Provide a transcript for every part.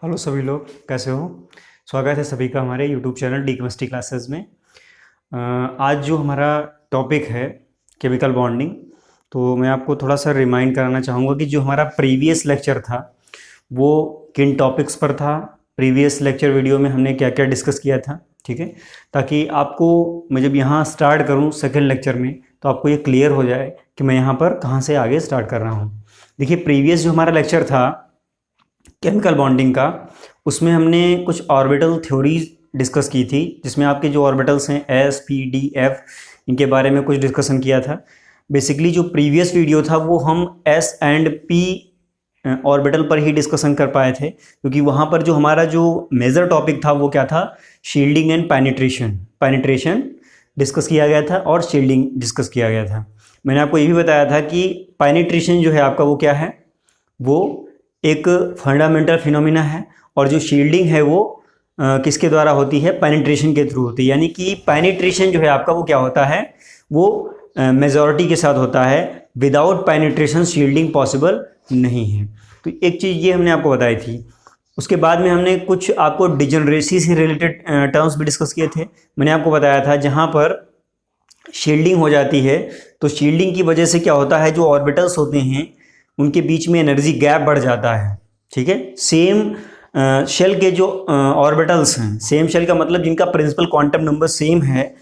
Hello सभी लोग, कैसे हो। स्वागत है सभी का हमारे YouTube channel D chemistry classes में। आज जो हमारा टॉपिक है केमिकल बॉन्डिंग, तो मैं आपको थोड़ा सा रिमाइंड कराना चाहूँगा कि जो हमारा प्रीवियस लेक्चर था वो किन टॉपिक्स पर था, प्रीवियस लेक्चर वीडियो में हमने क्या क्या डिस्कस किया था। ठीक है, ताकि आपको मैं जब यहाँ स्टार्ट करूँ सेकेंड लेक्चर में तो आपको ये क्लियर हो जाए कि मैं यहाँ पर कहाँ से आगे स्टार्ट कर रहा हूँ। देखिए, प्रीवियस जो हमारा लेक्चर था केमिकल बॉन्डिंग का, उसमें हमने कुछ ऑर्बिटल थ्योरीज डिस्कस की थी, जिसमें आपके जो ऑर्बिटल्स हैं एस पी डी एफ, इनके बारे में कुछ डिस्कशन किया था। बेसिकली जो प्रीवियस वीडियो था वो हम एस एंड पी ऑर्बिटल पर ही डिस्कशन कर पाए थे, क्योंकि वहाँ पर जो हमारा जो मेजर टॉपिक था वो क्या था, शील्डिंग एंड पेनिट्रेशन डिस्कस किया गया था और शील्डिंग डिस्कस किया गया था। मैंने आपको ये भी बताया था कि पेनिट्रेशन जो है आपका वो क्या है, वो एक फंडामेंटल फिनोमिना है, और जो शील्डिंग है वो किसके द्वारा होती है, पेनिट्रेशन के थ्रू होती है। यानी कि पेनिट्रेशन जो है आपका वो क्या होता है, वो मेजॉरिटी के साथ होता है, विदाउट पेनिट्रेशन शील्डिंग पॉसिबल नहीं है। तो एक चीज़ ये हमने आपको बताई थी। उसके बाद में हमने कुछ आपको डिजनरेसी से रिलेटेड टर्म्स भी डिस्कस किए थे। मैंने आपको बताया था जहाँ पर शील्डिंग हो जाती है तो शील्डिंग की वजह से क्या होता है, जो ऑर्बिटल्स होते हैं उनके बीच में एनर्जी गैप बढ़ जाता है। ठीक है, सेम शेल के जो ऑर्बिटल्स हैं, सेम शेल का मतलब जिनका प्रिंसिपल क्वांटम नंबर सेम है,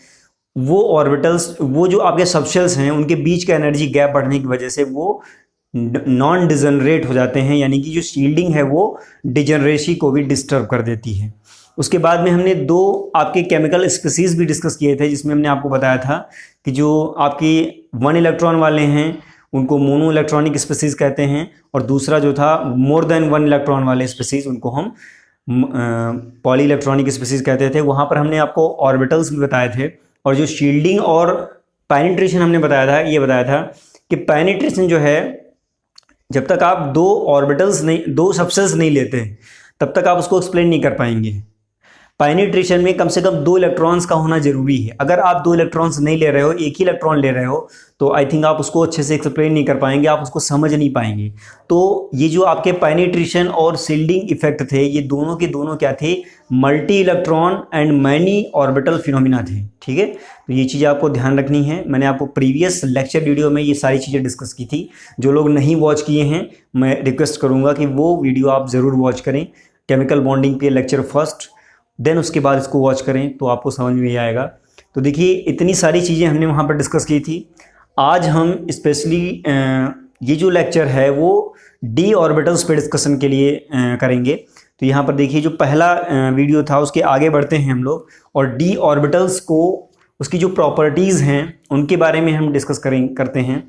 वो ऑर्बिटल्स, वो जो आपके सबशेल्स हैं उनके बीच का एनर्जी गैप बढ़ने की वजह से वो नॉन डिजनरेट हो जाते हैं। यानी कि जो शील्डिंग है वो डिजनरेसी को भी डिस्टर्ब कर देती है। उसके बाद में हमने दो आपके केमिकल स्पीसीज भी डिस्कस किए थे, जिसमें हमने आपको बताया था कि जो आपकी 1 इलेक्ट्रॉन वाले हैं उनको मोनो इलेक्ट्रॉनिक स्पीसीज कहते हैं, और दूसरा जो था मोर देन 1 इलेक्ट्रॉन वाले स्पीसीज उनको हम पॉली इलेक्ट्रॉनिक स्पीसीज कहते थे। वहाँ पर हमने आपको ऑर्बिटल्स भी बताए थे, और जो शील्डिंग और पेनिट्रेशन हमने बताया था, ये बताया था कि पेनिट्रेशन जो है, जब तक आप दो ऑर्बिटल्स नहीं, दो सबसेल्स नहीं लेते तब तक आप उसको एक्सप्लेन नहीं कर पाएंगे। पेनिट्रेशन में कम से कम 2 इलेक्ट्रॉन्स का होना जरूरी है। अगर आप 2 इलेक्ट्रॉन्स नहीं ले रहे हो, एक ही इलेक्ट्रॉन ले रहे हो, तो आई थिंक आप उसको अच्छे से एक्सप्लेन नहीं कर पाएंगे, आप उसको समझ नहीं पाएंगे। तो ये जो आपके पेनिट्रेशन और शील्डिंग इफेक्ट थे, ये दोनों के दोनों क्या थे, multi electron and many orbital phenomena थे। ठीक है, तो ये चीज़ आपको ध्यान रखनी है। मैंने आपको प्रीवियस लेक्चर वीडियो में ये सारी चीज़ें डिस्कस की थी। जो लोग नहीं वॉच किए हैं, मैं रिक्वेस्ट करूँगा कि वो वीडियो आप ज़रूर वॉच करें, केमिकल बॉन्डिंग पे लेक्चर फर्स्ट, देन उसके बाद इसको वॉच करें तो आपको समझ में आएगा। तो देखिए, इतनी सारी चीज़ें हमने वहाँ पर डिस्कस की थी। आज हम स्पेशली ये जो लेक्चर है वो डी ऑर्बिटल्स पे डिस्कशन के लिए करेंगे। तो यहाँ पर देखिए, जो पहला वीडियो था उसके आगे बढ़ते हैं हम लोग, और डी ऑर्बिटल्स को, उसकी जो प्रॉपर्टीज़ हैं उनके बारे में हम डिस्कस करते हैं।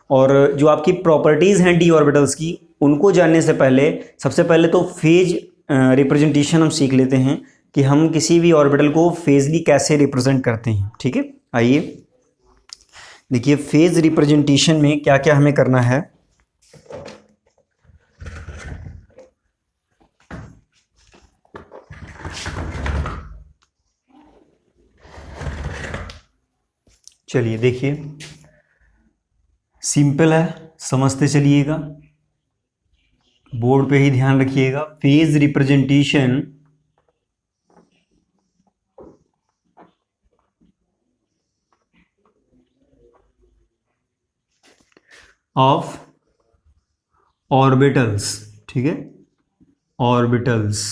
और जो आपकी प्रॉपर्टीज़ हैं डी ऑर्बिटल्स की, उनको जानने से पहले सबसे पहले तो फेज रिप्रेजेंटेशन हम सीख लेते हैं कि हम किसी भी ऑर्बिटल को फेजली कैसे रिप्रेजेंट करते हैं। ठीक है, आइए देखिए, फेज रिप्रेजेंटेशन में क्या क्या हमें करना है। चलिए देखिए, सिंपल है, समझते चलिएगा, बोर्ड पे ही ध्यान रखिएगा। Phase representation of orbitals. ठीक है, ऑर्बिटल्स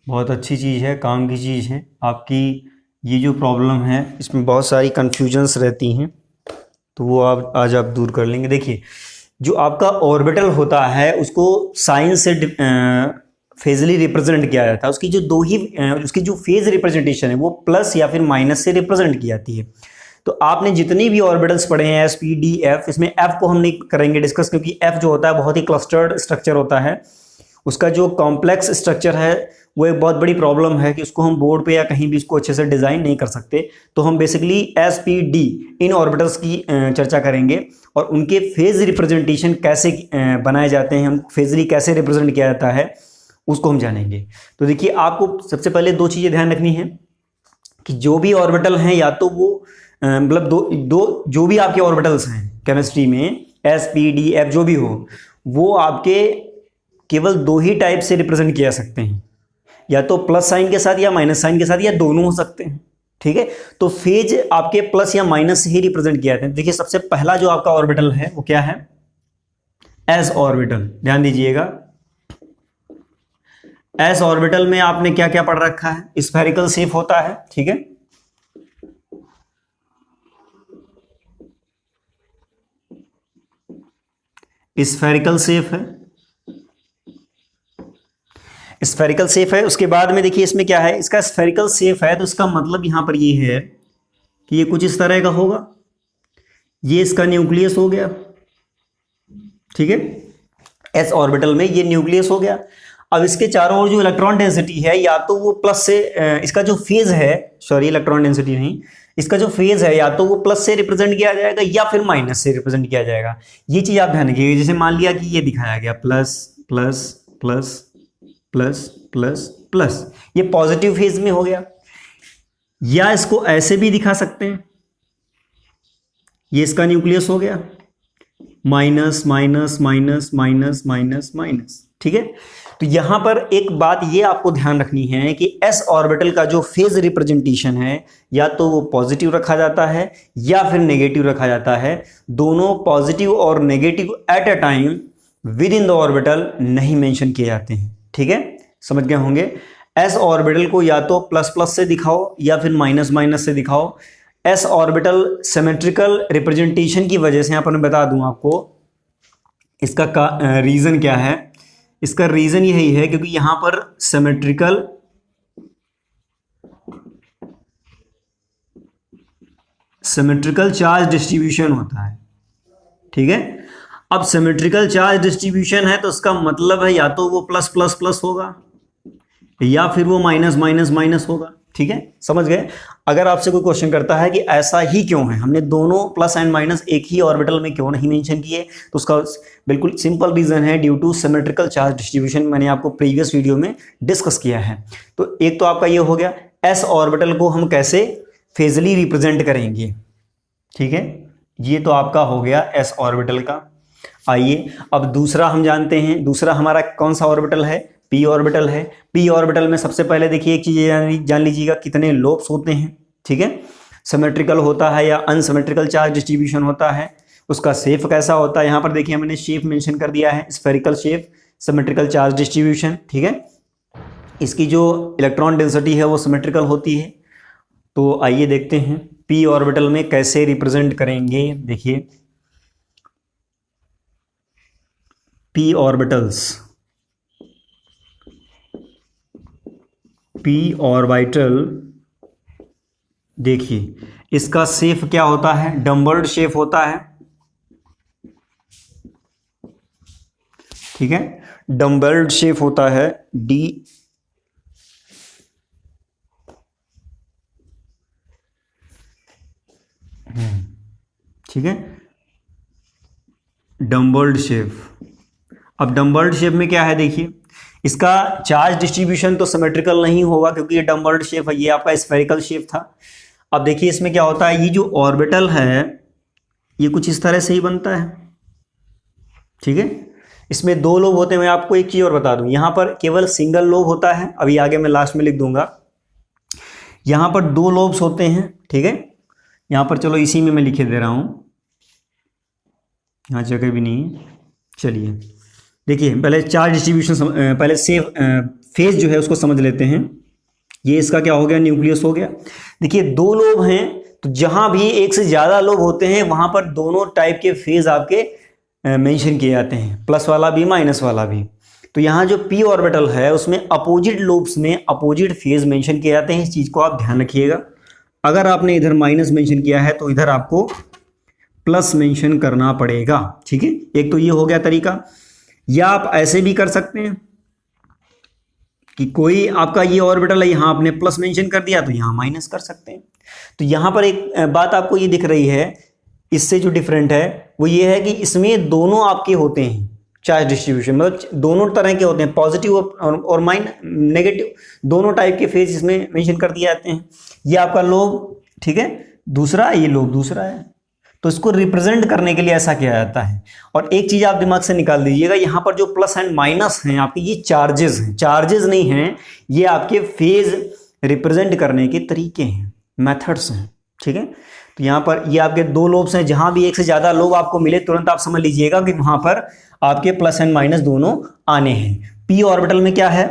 बहुत अच्छी चीज़ है, काम की चीज़ है। आपकी ये जो प्रॉब्लम है इसमें बहुत सारी कन्फ्यूजन्स रहती हैं, तो वो आप आज आप दूर कर लेंगे। देखिए, जो आपका ऑर्बिटल होता है उसको साइंस से फेजली रिप्रेजेंट किया जाता है। उसकी जो दो ही उसकी जो फेज रिप्रेजेंटेशन है वो प्लस या फिर माइनस से रिप्रेजेंट की जाती है। तो आपने जितने भी ऑर्बिटल्स पढ़े हैं एस पी डी एफ, इसमें एफ को हम नहीं करेंगे डिस्कस, क्योंकि एफ जो होता है बहुत ही क्लस्टर्ड स्ट्रक्चर होता है। उसका जो कॉम्प्लेक्स स्ट्रक्चर है वो एक बहुत बड़ी प्रॉब्लम है कि उसको हम बोर्ड पे या कहीं भी उसको अच्छे से डिज़ाइन नहीं कर सकते। तो हम बेसिकली एस पी डी इन ऑर्बिटल्स की चर्चा करेंगे, और उनके फेज रिप्रेजेंटेशन कैसे बनाए जाते हैं, उनको फेजली कैसे रिप्रेजेंट किया जाता है, उसको हम जानेंगे। तो देखिए, आपको सबसे पहले 2 चीज़ें ध्यान रखनी है कि जो भी ऑर्बिटल हैं, या तो वो मतलब दो जो भी आपके ऑर्बिटल्स हैं केमिस्ट्री में, एस पी डी एफ जो भी हो, वो आपके केवल दो ही टाइप से रिप्रेजेंट किया जा सकते हैं, या तो प्लस साइन के साथ या माइनस साइन के साथ, या दोनों हो सकते हैं। ठीक है, तो फेज आपके प्लस या माइनस से ही रिप्रेजेंट किया जाता है। देखिए सबसे पहला जो आपका ऑर्बिटल है वो क्या है, एस ऑर्बिटल। ध्यान दीजिएगा, एस ऑर्बिटल में आपने क्या क्या पढ़ रखा है, स्फेरिकल शेप होता है। ठीक है, स्फेरिकल शेप है, स्फेरिकल शेप है। उसके बाद में देखिए इसमें क्या है, इसका स्फेरिकल शेप है तो इसका मतलब यहां पर ये है कि ये कुछ इस तरह का होगा, ये इसका न्यूक्लियस हो गया। ठीक है, एस ऑर्बिटल में ये न्यूक्लियस हो गया। अब इसके चारों ओर जो इलेक्ट्रॉन डेंसिटी है, या तो वो प्लस से, इसका जो फेज है, सॉरी इलेक्ट्रॉन डेंसिटी नहीं, इसका जो फेज है या तो वो प्लस से रिप्रेजेंट किया जाएगा या फिर माइनस से रिप्रेजेंट किया जाएगा। ये चीज आप ध्यान रखिएगा। जैसे मान लिया कि ये दिखाया गया plus plus plus plus plus plus, ये पॉजिटिव फेज में हो गया। या इसको ऐसे भी दिखा सकते हैं, ये इसका न्यूक्लियस हो गया, minus minus minus minus minus minus. ठीक है, तो यहां पर एक बात ये आपको ध्यान रखनी है कि एस ऑर्बिटल का जो फेज रिप्रेजेंटेशन है, या तो वो पॉजिटिव रखा जाता है या फिर नेगेटिव रखा जाता है। दोनों पॉजिटिव और negative at a time with in the orbital नहीं मेंशन किए जाते हैं। ठीक है, समझ गए होंगे। एस ऑर्बिटल को या तो प्लस प्लस से दिखाओ या फिर माइनस माइनस से दिखाओ। एस ऑर्बिटल सिमेट्रिकल रिप्रेजेंटेशन की वजह से, यहाँ पर मैं बता दूं आपको इसका रीजन क्या है। इसका रीजन यही है क्योंकि यहां पर सिमेट्रिकल चार्ज डिस्ट्रीब्यूशन होता है। ठीक है, अब सिमेट्रिकल चार्ज डिस्ट्रीब्यूशन है तो इसका मतलब है या तो वो प्लस प्लस प्लस होगा या फिर वो माइनस माइनस माइनस होगा। ठीक है, समझ गए। अगर आपसे कोई क्वेश्चन करता है कि ऐसा ही क्यों है, हमने दोनों प्लस एंड माइनस एक ही ऑर्बिटल में क्यों नहीं मेंशन किए, तो उसका बिल्कुल सिंपल रीजन है, due two symmetrical charge distribution. मैंने आपको प्रीवियस वीडियो में डिस्कस किया है। तो एक तो आपका ये हो गया, एस ऑर्बिटल को हम कैसे फेजली रिप्रेजेंट करेंगे। ठीक है, ये तो आपका हो गया एस ऑर्बिटल का। आइए अब दूसरा हम जानते हैं, दूसरा हमारा कौन सा ऑर्बिटल है, पी ऑर्बिटल है। पी ऑर्बिटल में सबसे पहले देखिए एक चीज जान लीजिएगा, कितने लोब्स होते हैं। ठीक है, सिमेट्रिकल होता है या अनसिमेट्रिकल चार्ज डिस्ट्रीब्यूशन होता है, उसका शेप कैसा होता है। यहां पर देखिए मैंने शेप मेंशन कर दिया है, spherical shape, symmetrical charge distribution. ठीक है, इसकी जो इलेक्ट्रॉन डेंसिटी है वो सिमेट्रिकल होती है। तो आइए देखते हैं पी ऑर्बिटल में कैसे रिप्रेजेंट करेंगे। देखिए पी ऑर्बिटल्स, पी ऑर्बिटल देखिए इसका शेप क्या होता है, डम्बल्ड शेप होता है। ठीक है, डम्बल्ड शेप होता है, डी ठीक है, डम्बल्ड शेप। अब डम्बल्ड शेप में क्या है, देखिए इसका चार्ज डिस्ट्रीब्यूशन तो सिमेट्रिकल नहीं होगा क्योंकि ये डम्बल्ड शेप है, ये आपका स्फेरिकल शेप था। अब देखिए इसमें क्या होता है, ये जो ऑर्बिटल है ये कुछ इस तरह से ही बनता है। ठीक है, इसमें दो लोब होते हैं। मैं आपको एक चीज और बता दूं, यहां पर केवल सिंगल लोब होता है, अभी आगे मैं लास्ट में लिख दूंगा। यहां पर दो लोब्स होते हैं। ठीक है, यहां पर चलो इसी में मैं लिखे दे रहा हूं, यहां जगह भी नहीं है। चलिए देखिए पहले चार्ज डिस्ट्रीब्यूशन, पहले सेफ फेज जो है उसको समझ लेते हैं। ये इसका क्या हो गया, न्यूक्लियस हो गया। देखिए दो लोब हैं, तो जहां भी एक से ज्यादा लोब होते हैं वहां पर दोनों टाइप के फेज आपके मेंशन किए जाते हैं, प्लस वाला भी माइनस वाला भी। तो यहाँ जो पी ऑर्बिटल है उसमें अपोजिट लोब्स में अपोजिट फेज मेंशन किए जाते हैं। इस चीज को आप ध्यान रखिएगा। अगर आपने इधर माइनस मेंशन किया है तो इधर आपको प्लस मेंशन करना पड़ेगा। ठीक है, एक तो ये हो गया तरीका। या आप ऐसे भी कर सकते हैं कि कोई आपका ये ऑर्बिटल है, यहां आपने प्लस मेंशन कर दिया तो यहां माइनस कर सकते हैं। तो यहां पर एक बात आपको ये दिख रही है, इससे जो डिफरेंट है वो ये है कि इसमें दोनों आपके होते हैं चार्ज डिस्ट्रीब्यूशन, मतलब दोनों तरह के होते हैं, पॉजिटिव और नेगेटिव, दोनों टाइप के फेज इसमें मेंशन कर दिए जाते हैं। ये आपका लोब, ठीक है, दूसरा, ये लोब दूसरा है। तो इसको रिप्रेजेंट करने के लिए ऐसा किया जाता है। और एक चीज आप दिमाग से निकाल दीजिएगा, यहां पर जो प्लस एंड माइनस हैं आपके, ये चार्जेस हैं, चार्जेस नहीं हैं, ये आपके फेज रिप्रेजेंट करने के तरीके हैं, मेथड्स हैं। ठीक है, तो यहां पर ये आपके दो लोब्स हैं, जहां भी एक से ज्यादा लोब आपको मिले तुरंत आप समझ लीजिएगा कि वहां पर आपके प्लस एंड माइनस दोनों आने हैं। पी ऑर्बिटल में क्या है,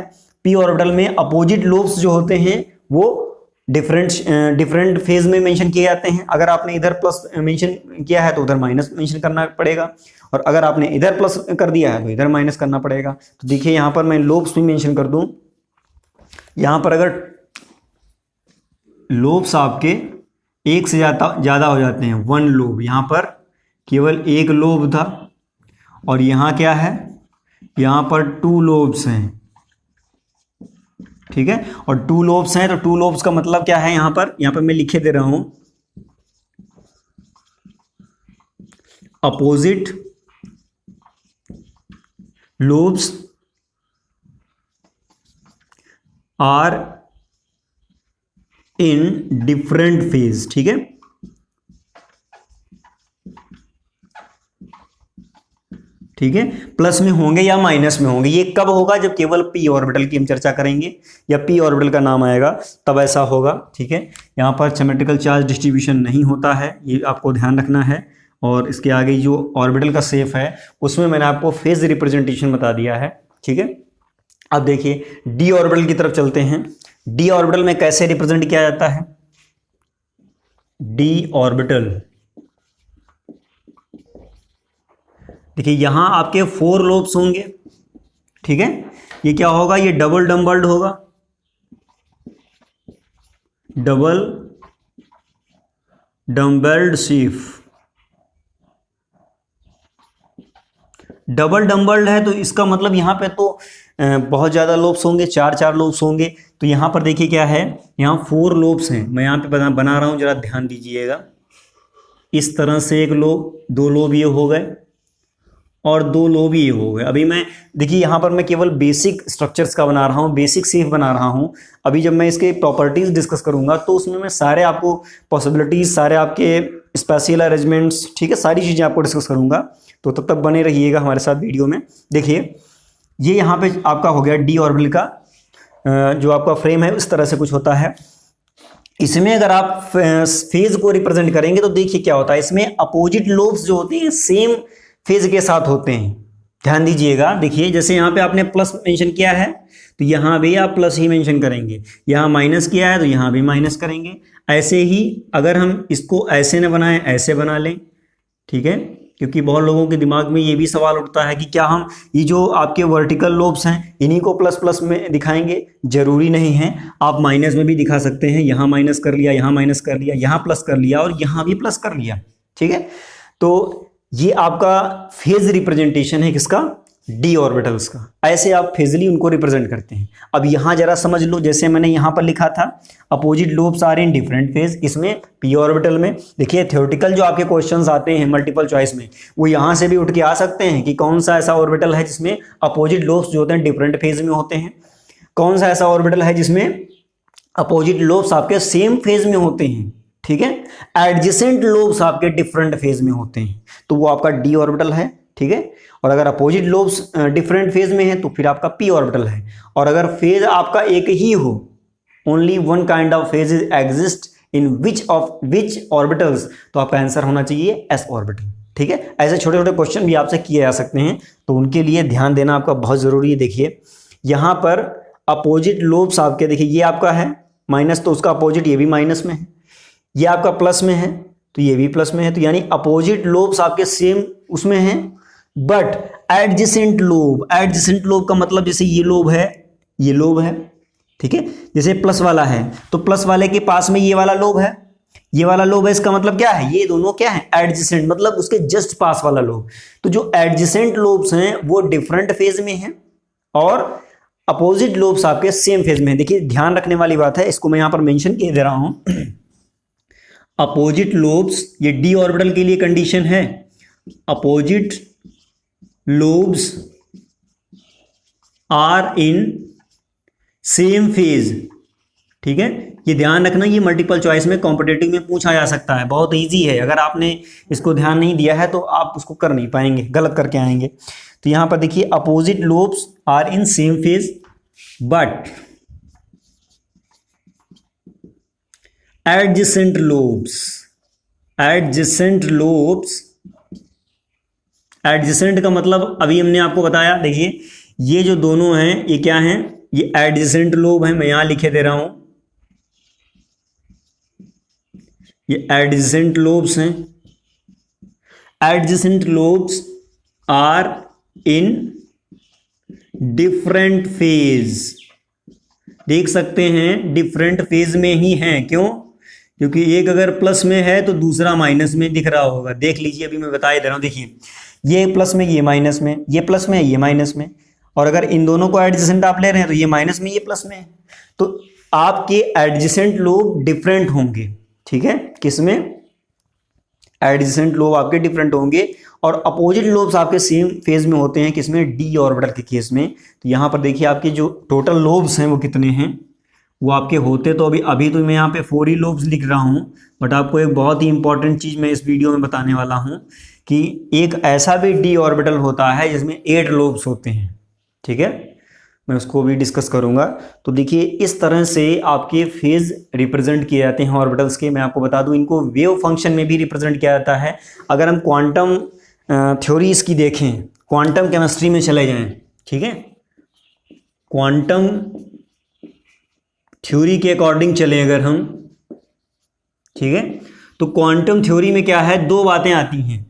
पी ऑर्बिटल में अपोजिट लोब्स जो होते हैं वो डिफरेंट फेज में मेंशन किए जाते हैं। अगर आपने इधर प्लस मेंशन किया है तो उधर माइनस मेंशन करना पड़ेगा, और अगर आपने इधर प्लस कर दिया है तो इधर माइनस करना पड़ेगा। तो देखिए यहां पर मैं लोब्स भी मेंशन कर दूं, यहां पर अगर लोब्स आपके एक से ज्यादा हो जाते हैं, वन लोब, यहां पर केवल एक लोब था, और यहां क्या है, यहां पर टू लोब्स हैं। ठीक है, और टू लोब्स हैं, तो टू लोब्स का मतलब क्या है, यहां पर मैं लिखे दे रहा हूं, opposite lobes are in different phase. ठीक है, ठीक है, प्लस में होंगे या माइनस में होंगे। ये कब होगा, जब केवल पी ऑर्बिटल की हम चर्चा करेंगे या पी ऑर्बिटल का नाम आएगा तब ऐसा होगा। ठीक है, यहाँ पर सिमेट्रिकल चार्ज डिस्ट्रीब्यूशन नहीं होता है, ये आपको ध्यान रखना है। और इसके आगे जो ऑर्बिटल का शेप है उसमें मैंने आपको फेज रिप्रेजेंटेशन बता दिया है। ठीक है, अब देखिए डी ऑर्बिटल की तरफ चलते हैं। डी ऑर्बिटल में कैसे रिप्रेजेंट किया जाता है, डी ऑर्बिटल, देखिए यहां आपके 4 लोब्स होंगे। ठीक है, ये क्या होगा, ये डबल डम्बल्ड होगा, डबल डम्बल्ड शेप। डबल डम्बल्ड है तो इसका मतलब यहां पे तो बहुत ज्यादा लोब्स होंगे, 4 लोब्स होंगे। तो यहां पर देखिए क्या है, यहां 4 लोब्स हैं, मैं यहां पे बना रहा हूं, जरा ध्यान दीजिएगा। इस तरह से एक लोब, 2 लोब ये हो गए, और 2 लोब ये हो गए। अभी मैं देखिए यहाँ पर मैं केवल बेसिक स्ट्रक्चर्स का बना रहा हूँ, बेसिक शेप बना रहा हूँ। अभी जब मैं इसके प्रॉपर्टीज डिस्कस करूंगा तो उसमें मैं सारे आपको पॉसिबिलिटीज, सारे आपके स्पेशल अरेंजमेंट्स, ठीक है, सारी चीज़ें आपको डिस्कस करूंगा। तो तब तक बने रहिएगा हमारे साथ वीडियो में। देखिए ये यहाँ पे आपका हो गया डी ऑर्बिटल का जो आपका फ्रेम है, इस तरह से कुछ होता है। इसमें अगर आप फेज को रिप्रेजेंट करेंगे तो देखिए क्या होता है, इसमें अपोजिट लोब्स जो होते हैं सेम फेज के साथ होते हैं। ध्यान दीजिएगा, देखिए जैसे यहाँ पे आपने प्लस मेंशन किया है तो यहाँ भी आप प्लस ही मेंशन करेंगे, यहाँ माइनस किया है तो यहाँ भी माइनस करेंगे। ऐसे ही अगर हम इसको ऐसे न बनाएं, ऐसे बना लें। ठीक है, क्योंकि बहुत लोगों के दिमाग में ये भी सवाल उठता है कि क्या हम ये जो आपके वर्टिकल लोब्स हैं इन्हीं को प्लस प्लस में दिखाएंगे। जरूरी नहीं है, आप माइनस में भी दिखा सकते हैं। यहाँ माइनस कर लिया, यहाँ माइनस कर लिया, यहाँ प्लस कर लिया और यहाँ भी प्लस कर लिया। ठीक है, तो ये आपका फेज रिप्रेजेंटेशन है किसका, डी ऑर्बिटल्स का। ऐसे आप फेजली उनको रिप्रेजेंट करते हैं। अब यहां जरा समझ लो, जैसे मैंने यहां पर लिखा था opposite lobes are in different phase, इसमें पी ऑर्बिटल में। देखिए थ्योरेटिकल जो आपके क्वेश्चंस आते हैं मल्टीपल चॉइस में, वो यहां से भी उठ के आ सकते हैं कि कौन सा ऐसा ऑर्बिटल है जिसमें अपोजिट लोब्स जो होते हैं डिफरेंट फेज में होते हैं, कौन सा ऐसा ऑर्बिटल है जिसमें अपोजिट लोब्स आपके सेम फेज में होते हैं। ठीक है, एडजेसेंट लोब्स आपके डिफरेंट फेज में होते हैं, तो वो आपका डी ऑर्बिटल है। ठीक है, और अगर अपोजिट लोब्स डिफरेंट फेज में है तो फिर आपका पी ऑर्बिटल है। और अगर फेज आपका एक ही हो, only one kind of phase exist in which orbitals, तो आपका आंसर होना चाहिए एस ऑर्बिटल। ठीक है, ऐसे छोटे छोटे क्वेश्चन भी आपसे किए जा सकते हैं, तो उनके लिए ध्यान देना आपका बहुत जरूरी है। देखिए यहां पर अपोजिट लोब्स आपके, देखिए ये आपका है माइनस, तो उसका अपोजिट ये भी माइनस में है। ये आपका प्लस में है तो ये भी प्लस में है, तो यानी अपोजिट लोब्स आपके सेम उसमें हैं। बट एडजेसेंट लोब का मतलब जैसे ये लोब है, ये लोब है। ठीक है, जैसे प्लस वाला है तो प्लस वाले के पास में ये वाला लोब है, ये वाला लोब है, इसका मतलब क्या है, ये दोनों क्या है, एडजेसेंट, मतलब उसके जस्ट पास वाला लोब। तो जो एडजेसेंट लोब्स हैं वो डिफरेंट फेज में हैं और अपोजिट लोब्स आपके सेम फेज में है। देखिए ध्यान रखने वाली बात है, इसको मैं यहां पर मेंशन किए दे रहा हूं। अपोजिट लोब्स, ये डी ऑर्बिटल के लिए कंडीशन है, opposite lobes are in same phase. ठीक है, ये ध्यान रखना, ये मल्टीपल चॉइस में कॉम्पिटिटिव में पूछा जा सकता है, बहुत इजी है। अगर आपने इसको ध्यान नहीं दिया है तो आप उसको कर नहीं पाएंगे, गलत करके आएंगे। तो यहां पर देखिए, opposite lobes are in same phase but adjacent lobes, adjacent lobes, adjacent का मतलब अभी हमने आपको बताया, देखिए ये जो दोनों हैं ये क्या हैं, ये एडजेसेंट लोब है, मैं यहां लिखे दे रहा हूं, ये एडजेसेंट लोब्स हैं। Adjacent lobes are in different phase, देख सकते हैं डिफरेंट फेज में ही हैं, क्यों? क्योंकि एक अगर प्लस में है तो दूसरा माइनस में दिख रहा होगा। देख लीजिए, अभी मैं बता ही दे रहा हूं, देखिए ये प्लस में, ये माइनस में, ये प्लस में, ये माइनस में, और अगर इन दोनों को एडजेसेंट आप ले रहे हैं तो ये माइनस में, ये प्लस में, तो आपके एडजेसेंट लोब डिफरेंट होंगे। ठीक है, किसमें? एडजेसेंट लोब आपके डिफरेंट होंगे, और अपोजिट लोब्स आपके सेम फेज में होते हैं, किसमें? डी ऑर्बिटल के केस में। तो यहां पर देखिए आपके जो टोटल लोब्स हैं वो कितने हैं, वो आपके होते तो अभी तो मैं यहाँ पे 4 ही लोब्स लिख रहा हूँ, बट आपको एक बहुत ही इंपॉर्टेंट चीज़ मैं इस वीडियो में बताने वाला हूँ कि एक ऐसा भी डी ऑर्बिटल होता है जिसमें 8 लोब्स होते हैं। ठीक है, मैं उसको भी डिस्कस करूंगा। तो देखिए, इस तरह से आपके फेज रिप्रेजेंट किए जाते हैं ऑर्बिटल्स के। मैं आपको बता दूं, इनको वेव फंक्शन में भी रिप्रेजेंट किया जाता है। अगर हम क्वांटम थ्योरी इसकी देखें, क्वांटम केमिस्ट्री में चले जाएं, ठीक है, क्वांटम थ्योरी के अकॉर्डिंग चलें अगर हम, ठीक है, तो क्वांटम थ्योरी में क्या है, 2 बातें आती हैं।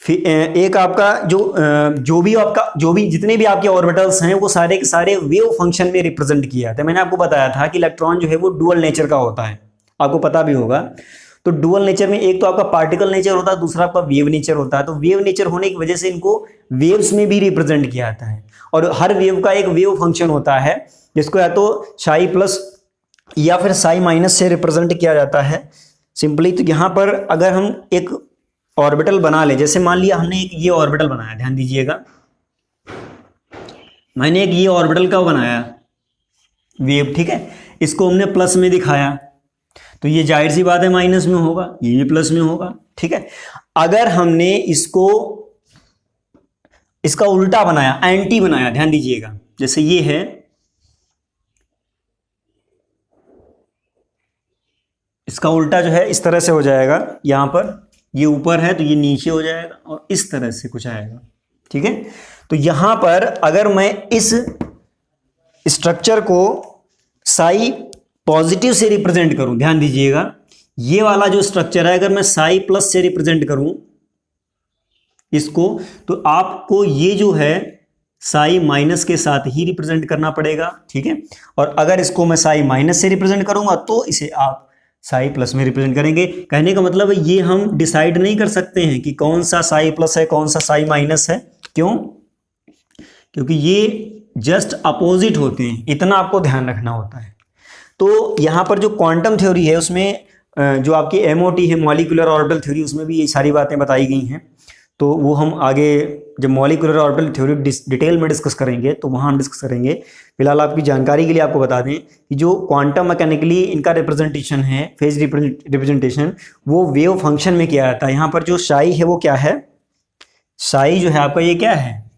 एक आपका जो भी जितने भी आपके ऑर्बिटल्स हैं वो सारे के सारे वेव फंक्शन में रिप्रेजेंट किया जाता है। मैंने आपको बताया था कि इलेक्ट्रॉन जो है वो डुअल नेचर का होता है, आपको पता भी होगा। तो डुअल नेचर में एक तो आपका पार्टिकल नेचर होता है, दूसरा आपका वेव नेचर होता है। तो वेव नेचर होने की वजह से इनको वेव्स में भी रिप्रेजेंट किया जाता है, और हर वेव का एक वेव फंक्शन होता है जिसको या तो साई प्लस या फिर साई माइनस से रिप्रेजेंट किया जाता है सिंपली। तो यहाँ पर अगर हम एक ऑर्बिटल बना ले, जैसे मान लिया हमने एक ये ऑर्बिटल बनाया, ध्यान दीजिएगा, मैंने एक ये ऑर्बिटल का बनाया वेव, ठीक है, इसको हमने प्लस में दिखाया, तो ये जाहिर सी बात है माइनस में होगा, ये भी प्लस में होगा। ठीक है, अगर हमने इसका उल्टा बनाया, एंटी बनाया, ध्यान दीजिएगा, जैसे ये है, इसका उल्टा जो है इस तरह से हो जाएगा, यहां पर ये ऊपर है तो ये नीचे हो जाएगा, और इस तरह से कुछ आएगा। ठीक है, तो यहां पर अगर मैं इस स्ट्रक्चर को साई पॉजिटिव से रिप्रेजेंट करूं, ध्यान दीजिएगा, ये वाला जो स्ट्रक्चर है अगर मैं साई प्लस से रिप्रेजेंट करूं इसको, तो आपको ये जो है साई माइनस के साथ ही रिप्रेजेंट करना पड़ेगा। ठीक है, और अगर इसको मैं साई माइनस से रिप्रेजेंट करूंगा तो इसे आप साई प्लस में रिप्रेजेंट करेंगे। कहने का मतलब है ये हम डिसाइड नहीं कर सकते हैं कि कौन सा साई प्लस है, कौन सा साई माइनस है। क्यों? क्योंकि ये जस्ट अपोजिट होते हैं, इतना आपको ध्यान रखना होता है। तो यहाँ पर जो क्वांटम थ्योरी है उसमें जो आपकी MOT है, मॉलिक्यूलर ऑर्बिटल थ्योरी, उसमें भी ये सारी बातें बताई गई हैं। तो वो हम आगे जब मॉलिक्यूलर ऑर्बिटल थ्योरी डिटेल में डिस्कस करेंगे तो वहाँ हम डिस्कस करेंगे। फिलहाल आपकी जानकारी के लिए आपको बता दें कि जो क्वांटम मैकेनिकली इनका रिप्रेजेंटेशन है, फेज रिप्रेजेंटेशन, वो वेव फंक्शन में किया जाता है। यहाँ पर जो साई है वो क्या है, साई जो है आपका ये क्या है,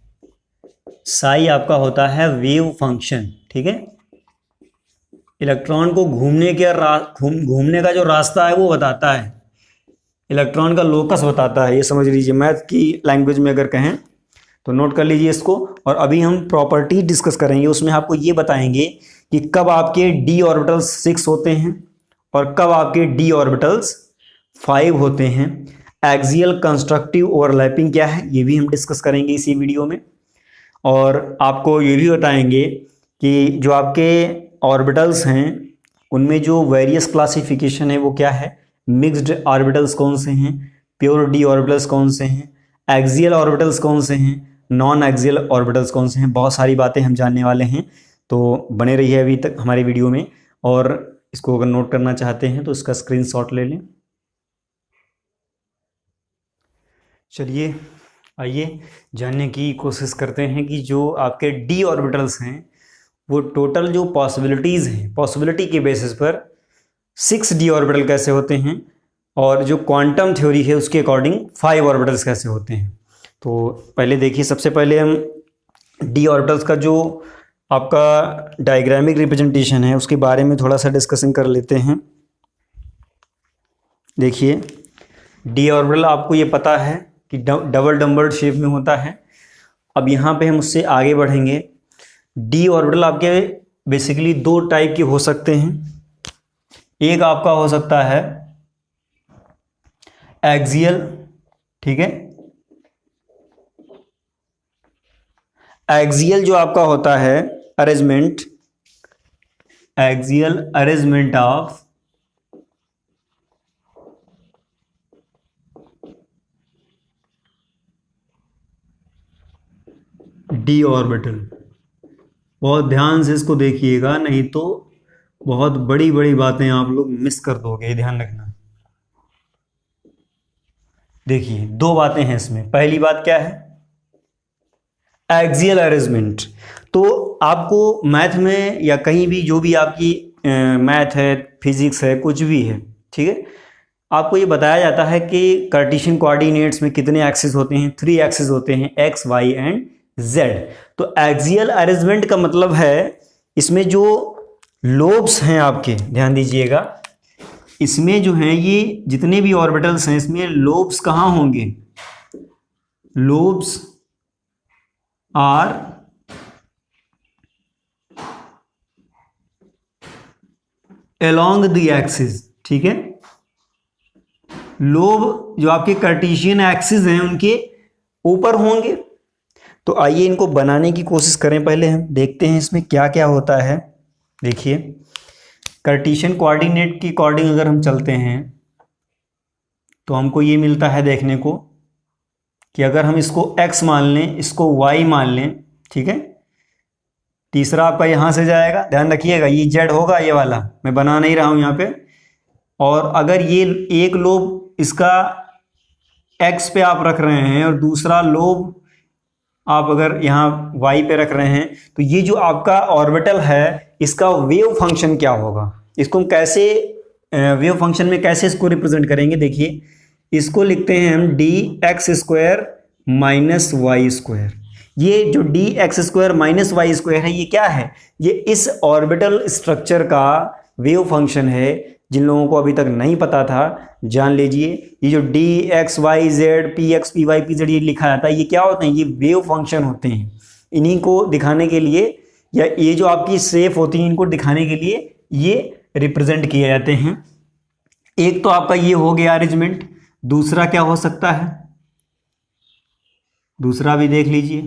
साई आपका होता है वेव फंक्शन। ठीक है, इलेक्ट्रॉन को घूमने का जो रास्ता है वो बताता है, इलेक्ट्रॉन का लोकस बताता है, ये समझ लीजिए। मैथ की लैंग्वेज में अगर कहें तो नोट कर लीजिए इसको। और अभी हम प्रॉपर्टी डिस्कस करेंगे, उसमें आपको ये बताएंगे कि कब आपके डी ऑर्बिटल्स 6 होते हैं और कब आपके डी ऑर्बिटल्स 5 होते हैं। एक्सियल कंस्ट्रक्टिव ओवरलैपिंग क्या है ये भी हम डिस्कस करेंगे इसी वीडियो में। और आपको ये भी बताएंगे कि जो आपके ऑर्बिटल्स हैं उनमें जो वेरियस क्लासिफिकेशन है वो क्या है, मिक्स्ड ऑर्बिटल्स कौन से हैं, प्योर डी ऑर्बिटल्स कौन से हैं, एक्सियल ऑर्बिटल्स कौन से हैं, नॉन एक्सियल ऑर्बिटल्स कौन से हैं। बहुत सारी बातें हम जानने वाले हैं, तो बने रहिए अभी तक हमारे वीडियो में। और इसको अगर नोट करना चाहते हैं तो इसका स्क्रीनशॉट ले लें। चलिए आइए जानने की कोशिश करते हैं कि जो आपके डी ऑर्बिटल्स हैं वो टोटल जो पॉसिबिलिटीज़ हैं, पॉसिबिलिटी के बेसिस पर 6d ऑर्बिटल कैसे होते हैं, और जो क्वांटम थ्योरी है उसके अकॉर्डिंग 5 ऑर्बिटल्स कैसे होते हैं। तो पहले देखिए, सबसे पहले हम d ऑर्बिटल्स का जो आपका डायग्रामिक रिप्रेजेंटेशन है उसके बारे में थोड़ा सा डिस्कशन कर लेते हैं। देखिए, d ऑर्बिटल आपको ये पता है कि डबल डम्बर्ड शेप में होता है। अब यहाँ पे हम उससे आगे बढ़ेंगे। d ऑर्बिटल आपके बेसिकली 2 टाइप के हो सकते हैं। एक आपका हो सकता है एक्सियल, ठीक है। एक्सियल जो आपका होता है arrangement, axial arrangement of d orbital. बहुत ध्यान से इसको देखिएगा, नहीं तो बहुत बड़ी बड़ी बातें आप लोग मिस कर दोगे, ध्यान रखना। देखिए, 2 बातें हैं इसमें। पहली बात क्या है, एक्सियल अरेंजमेंट। तो आपको मैथ में या कहीं भी जो भी आपकी मैथ है, फिजिक्स है, कुछ भी है, ठीक है, आपको ये बताया जाता है कि कार्टेशियन कोऑर्डिनेट्स में कितने एक्सिस होते हैं, 3 एक्सिस होते हैं, एक्स, वाई एंड जेड। तो एक्सियल अरेंजमेंट का मतलब है इसमें जो लोब्स हैं आपके, ध्यान दीजिएगा, इसमें जो हैं ये जितने भी ऑर्बिटल्स हैं इसमें लोब्स कहाँ होंगे, lobes are along the axis, ठीक है। लोब जो आपके कार्टेशियन एक्सिस हैं उनके ऊपर होंगे। तो आइए इनको बनाने की कोशिश करें। पहले हम देखते हैं इसमें क्या क्या होता है। देखिए, कार्टेशियन कोऑर्डिनेट की अकॉर्डिंग अगर हम चलते हैं तो हमको ये मिलता है देखने को कि अगर हम इसको x मान लें, इसको y मान लें, ठीक है, तीसरा आपका यहाँ से जाएगा, ध्यान रखिएगा, ये z होगा, ये वाला मैं बना नहीं रहा हूँ यहाँ पे। और अगर ये एक लोब इसका x पे आप रख रहे हैं और दूसरा लोब आप अगर यहाँ y पे रख रहे हैं, तो ये जो आपका ऑर्बिटल है इसका वेव फंक्शन क्या होगा, इसको हम कैसे वेव फंक्शन में कैसे इसको रिप्रेजेंट करेंगे। देखिए, इसको लिखते हैं हम D X square minus Y square. ये जो D X square minus Y square है, ये क्या है, ये इस ऑर्बिटल स्ट्रक्चर का वेव फंक्शन है। जिन लोगों को अभी तक नहीं पता था जान लीजिए, ये जो D X Y Z P X P Y P Z ये लिखा जाता है, ये क्या होते हैं, ये वेव फंक्शन होते हैं। इन्हीं को दिखाने के लिए, या ये जो आपकी शेप होती है इनको दिखाने के लिए ये रिप्रेजेंट किए जाते हैं। एक तो आपका ये हो गया अरेंजमेंट। दूसरा क्या हो सकता है, दूसरा भी देख लीजिए।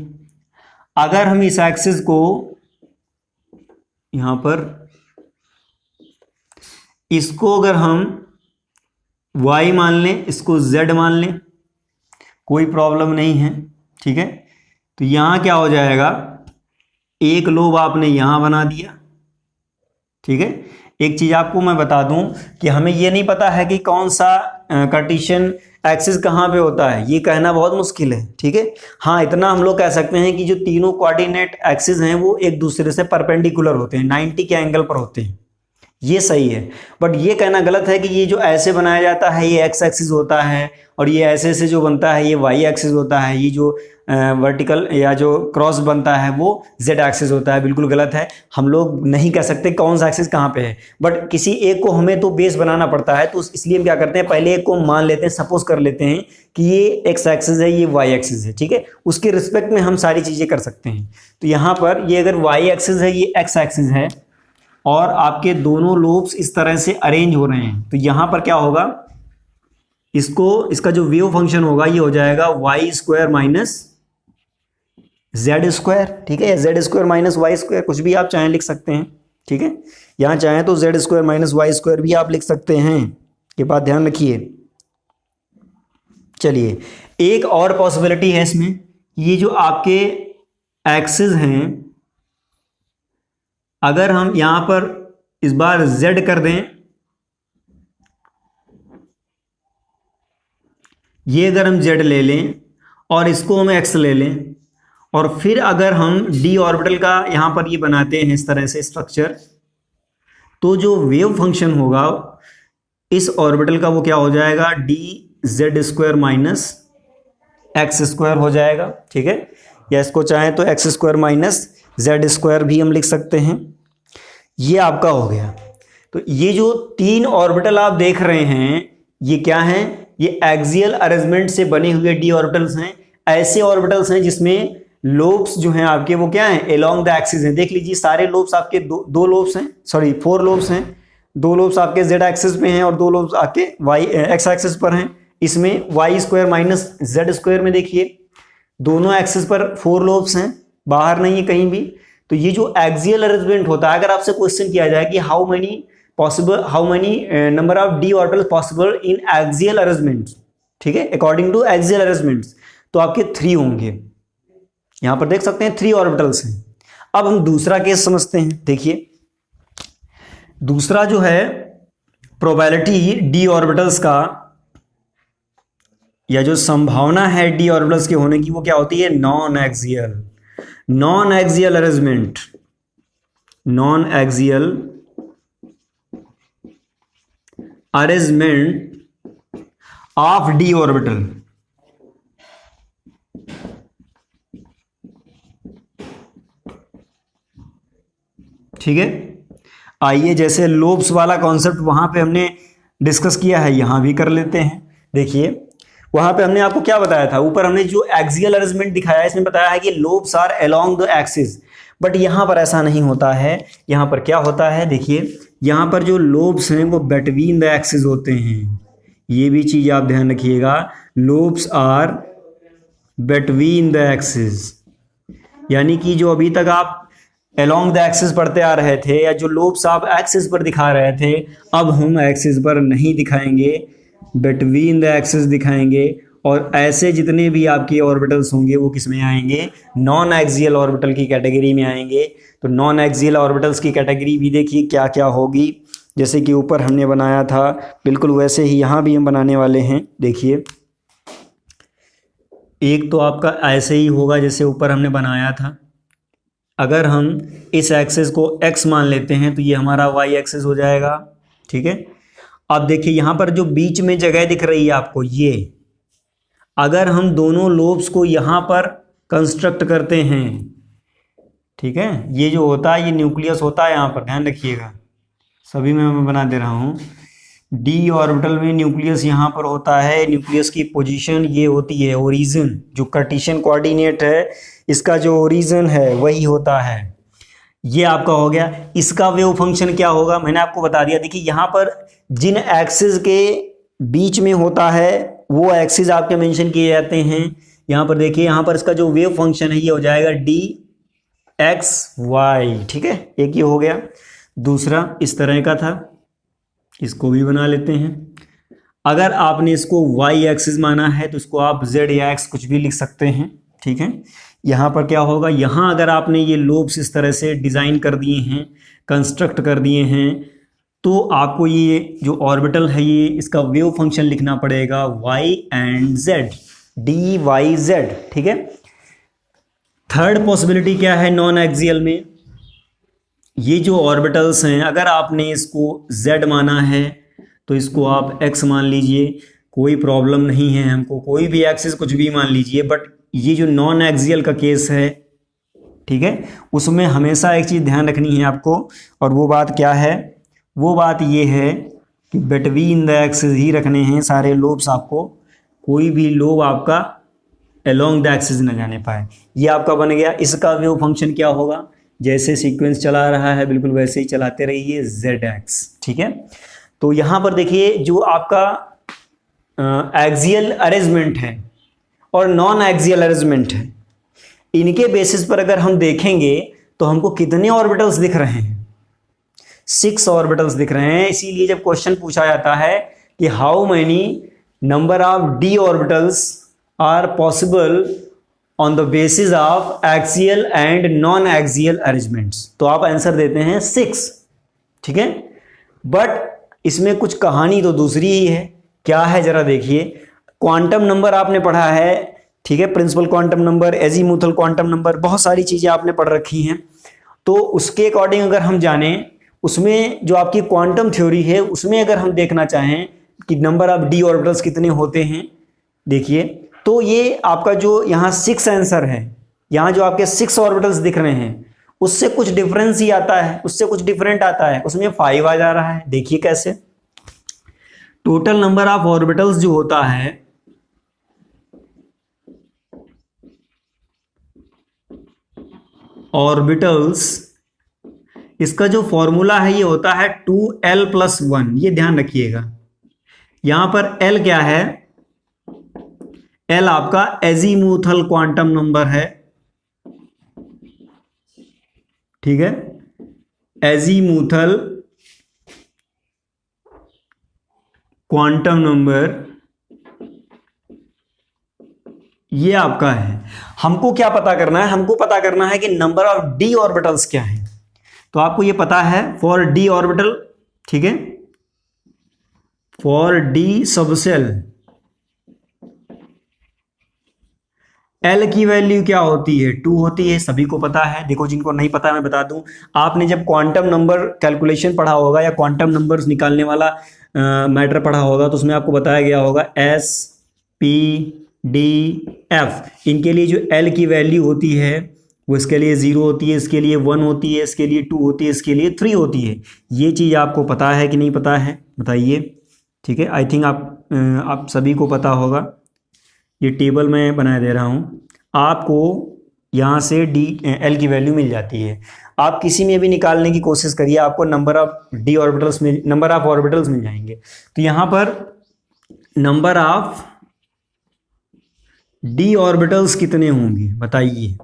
अगर हम इस एक्सिस को यहां पर, इसको अगर हम y मान लें, इसको z मान लें, कोई प्रॉब्लम नहीं है, ठीक है। तो यहां क्या हो जाएगा, एक लोब आपने यहां बना दिया, ठीक है। एक चीज आपको मैं बता दूं कि हमें ये नहीं पता है कि कौन सा कार्टेशियन एक्सिस कहाँ पे होता है, ये कहना बहुत मुश्किल है, ठीक है। हाँ, इतना हम लोग कह सकते हैं कि जो तीनों कोऑर्डिनेट एक्सिस हैं वो एक दूसरे से परपेंडिकुलर होते हैं, 90 के एंगल पर होते हैं, ये सही है। बट ये कहना गलत है कि ये जो ऐसे बनाया जाता है ये एक्स एक्सिस होता है और ये ऐसे से जो बनता है ये वाई एक्सिस होता है, ये जो वर्टिकल या जो क्रॉस बनता है वो जेड एक्सिस होता है। बिल्कुल गलत है। हम लोग नहीं कह सकते कौन सा एक्सिस कहाँ पे है, बट किसी एक को हमें तो बेस बनाना पड़ता है। तो इसलिए हम क्या करते हैं, पहले एक को मान लेते हैं, सपोज कर लेते हैं कि ये एक्स एक्सिस है, ये वाई एक्सिस है, ठीक है। उसके रिस्पेक्ट में हम सारी चीज़ें कर सकते हैं। तो यहाँ पर ये अगर वाई एक्सिस है, ये एक्स एक्सिस है और आपके दोनों लोब्स इस तरह से अरेंज हो रहे हैं, तो यहां पर क्या होगा, इसका जो वेव फंक्शन होगा ये हो जाएगा Y square minus Z square, ठीक है। Z square minus Y square, कुछ भी आप चाहें लिख सकते हैं, ठीक है। यहां चाहें तो Z square minus Y square भी आप लिख सकते हैं, ये बात ध्यान रखिए। चलिए, एक और पॉसिबिलिटी है इसमें, ये जो आपके एक्सिस हैं, अगर हम यहां पर इस बार z कर दें, ये अगर हम z ले लें और इसको हम x ले लें और फिर अगर हम डी ऑर्बिटल का यहाँ पर ये बनाते हैं इस तरह से स्ट्रक्चर, तो जो वेव फंक्शन होगा इस ऑर्बिटल का वो क्या हो जाएगा, D Z square minus X square हो जाएगा। ठीक है, या इसको चाहें तो x square minus Z square भी हम लिख सकते हैं। ये आपका हो गया। तो ये जो 3 ऑर्बिटल आप देख रहे हैं ये क्या हैं, ये एक्सियल अरेंजमेंट से बने हुए डी ऑर्बिटल्स हैं। ऐसे ऑर्बिटल्स हैं जिसमें लोब्स जो हैं आपके वो क्या हैं, अलोंग द एक्सिस हैं। देख लीजिए सारे लोब्स आपके दो लोब्स हैं, सॉरी 4 लोब्स हैं। 2 लोब्स आपके जेड एक्सिस पे हैं और 2 लोब्स आपके वाई एक्स एक्सिस पर हैं। इसमें Y square minus Z square में देखिए दोनों एक्सिस पर 4 लोब्स हैं, बाहर नहीं है कहीं भी। तो ये जो एक्सियल अरेंजमेंट होता है, अगर आपसे क्वेश्चन किया जाए कि how many number of D orbital possible in axial arrangement, ठीक है, अकॉर्डिंग टू एक्सियल अरेंजमेंट, तो आपके 3 होंगे। यहां पर देख सकते हैं 3 ऑर्बिटल्स हैं। अब हम दूसरा केस समझते हैं। देखिए दूसरा जो है प्रोबेबिलिटी डी ऑर्बिटल्स का, या जो संभावना है डी ऑर्बिटल्स के होने की, वो क्या होती है, non axial arrangement, non axial arrangement of D orbital. ठीक है, आइए जैसे लोब्स वाला कॉन्सेप्ट वहां पे हमने डिस्कस किया है, यहां भी कर लेते हैं। देखिए वहां पे हमने आपको क्या बताया था, ऊपर हमने जो एक्सियल अरेंजमेंट दिखाया है इसमें बताया है कि lobes are along the axis, but यहां पर ऐसा नहीं होता है। यहां पर क्या होता है, देखिए यहां पर जो लोब्स हैं वो बिटवीन द एक्सिस होते हैं। ये भी चीज आप ध्यान रखिएगा, lobes are between the axis, यानी कि जो अभी तक आप अलोंग द एक्सिस पढ़ते आ रहे थे, या जो लोब्स आप एक्सिस पर दिखा रहे थे, अब हम एक्सिस पर नहीं दिखाएंगे, बिटवीन द एक्सिस दिखाएंगे। और ऐसे जितने भी आपके ऑर्बिटल्स होंगे वो किस में आएंगे, नॉन एक्सियल ऑर्बिटल की कैटेगरी में आएंगे। तो नॉन एक्सियल ऑर्बिटल्स की कैटेगरी भी देखिए क्या क्या होगी, जैसे कि ऊपर हमने बनाया था बिल्कुल वैसे ही यहाँ भी हम बनाने वाले हैं। देखिए एक तो आपका ऐसे ही होगा जैसे ऊपर हमने बनाया था। अगर हम इस एक्सिस को x मान लेते हैं तो ये हमारा y एक्सिस हो जाएगा। ठीक है, अब देखिए यहाँ पर जो बीच में जगह दिख रही है आपको, ये अगर हम दोनों लोब्स को यहाँ पर कंस्ट्रक्ट करते हैं, ठीक है, ये जो होता है ये न्यूक्लियस होता है, यहाँ पर ध्यान रखिएगा, सभी में मैं बना दे रहा हूँ। डी ऑर्बिटल में न्यूक्लियस यहाँ पर होता है, न्यूक्लियस की पोजीशन ये होती है ओरिजिन, जो कार्टेशियन कोऑर्डिनेट है इसका जो ओरिजिन है वही होता है। ये आपका हो गया। इसका वेव फंक्शन क्या होगा मैंने आपको बता दिया। देखिए यहाँ पर जिन एक्सिस के बीच में होता है वो एक्सिस आपके मेंशन किए जाते हैं। यहाँ पर देखिए, यहाँ पर इसका जो वेव फंक्शन है ये हो जाएगा डी एक्स वाई। ठीक है, एक ये हो गया। दूसरा इस तरह का था, इसको भी बना लेते हैं। अगर आपने इसको वाई एक्सिस माना है तो इसको आप जेड या एक्स कुछ भी लिख सकते हैं। ठीक है, यहाँ पर क्या होगा, यहाँ अगर आपने ये लोब्स इस तरह से डिज़ाइन कर दिए हैं, कंस्ट्रक्ट कर दिए हैं, तो आपको ये जो ऑर्बिटल है ये इसका वेव फंक्शन लिखना पड़ेगा Y and Z, D Y Z. ठीक है, थर्ड पॉसिबिलिटी क्या है नॉन एक्सियल में, ये जो ऑर्बिटल्स हैं अगर आपने इसको z माना है तो इसको आप x मान लीजिए, कोई प्रॉब्लम नहीं है हमको, कोई भी एक्सिस कुछ भी मान लीजिए। बट ये जो नॉन एक्सियल का केस है, ठीक है, उसमें हमेशा एक चीज़ ध्यान रखनी है आपको, और वो बात क्या है, वो बात ये है कि बिटवीन द एक्सिस ही रखने हैं सारे लोब्स, आपको कोई भी लोब आपका अलोंग द एक्सिस न जाने पाए। ये आपका बन गया। इसका वेव फंक्शन क्या होगा, जैसे सीक्वेंस चला रहा है बिल्कुल वैसे ही चलाते रहिए, जेड एक्स। ठीक है, तो यहाँ पर देखिए जो आपका एक्सियल अरेंजमेंट है और नॉन एक्सियल अरेंजमेंट है, इनके बेसिस पर अगर हम देखेंगे तो हमको कितने ऑर्बिटल्स दिख रहे हैं, 6 ऑर्बिटल्स दिख रहे हैं। इसीलिए जब क्वेश्चन पूछा जाता है कि how many number of D orbitals are possible on the basis of axial and non axial arrangements, तो आप आंसर देते हैं 6। ठीक है, बट इसमें कुछ कहानी तो दूसरी ही है। क्या है जरा देखिए, क्वांटम नंबर आपने पढ़ा है ठीक है, principal quantum number, azimuthal quantum number, बहुत सारी चीजें आपने पढ़ रखी हैं। तो उसके अकॉर्डिंग अगर हम जाने, उसमें जो आपकी क्वांटम थ्योरी है उसमें अगर हम देखना चाहें कि नंबर ऑफ डी ऑर्बिटल्स कितने होते हैं, देखिए तो ये आपका जो यहाँ 6 आंसर है, यहाँ जो आपके 6 ऑर्बिटल्स दिख रहे हैं उससे कुछ डिफरेंस ही आता है, उससे कुछ डिफरेंट आता है, उसमें 5 आ जा रहा है। देखिए कैसे, टोटल नंबर ऑफ ऑर्बिटल्स जो होता है ऑर्बिटल्स, इसका जो फॉर्मूला है ये होता है 2l+1। ये ध्यान रखिएगा, यहां पर l क्या है, l आपका एजीमुथल क्वांटम नंबर है, ठीक है, एजीमुथल क्वांटम नंबर ये आपका है। हमको क्या पता करना है, हमको पता करना है कि नंबर ऑफ डी ऑर्बिटल्स क्या है। तो आपको ये पता है फॉर डी ऑर्बिटल, ठीक है, फॉर डी सबसेल एल की वैल्यू क्या होती है, 2 होती है, सभी को पता है। देखो जिनको नहीं पता मैं बता दूं, आपने जब क्वांटम नंबर कैलकुलेशन पढ़ा होगा या क्वांटम नंबर्स निकालने वाला मैटर पढ़ा होगा तो उसमें आपको बताया गया होगा एस पी डी एफ, इनके लिए जो एल की वैल्यू होती है वो इसके लिए 0 होती है, इसके लिए 1 होती है, इसके लिए 2 होती है, इसके लिए 3 होती है। ये चीज़ आपको पता है कि नहीं पता है, बताइए। ठीक है, आई थिंक आप सभी को पता होगा। ये टेबल मैं बना दे रहा हूँ आपको, यहाँ से डी एल की वैल्यू मिल जाती है। आप किसी में भी निकालने की कोशिश करिए, आपको नंबर ऑफ डी ऑर्बिटल्स में नंबर ऑफ ऑर्बिटल्स मिल जाएंगे। तो यहाँ पर नंबर ऑफ डी ऑर्बिटल्स कितने होंगे बताइए,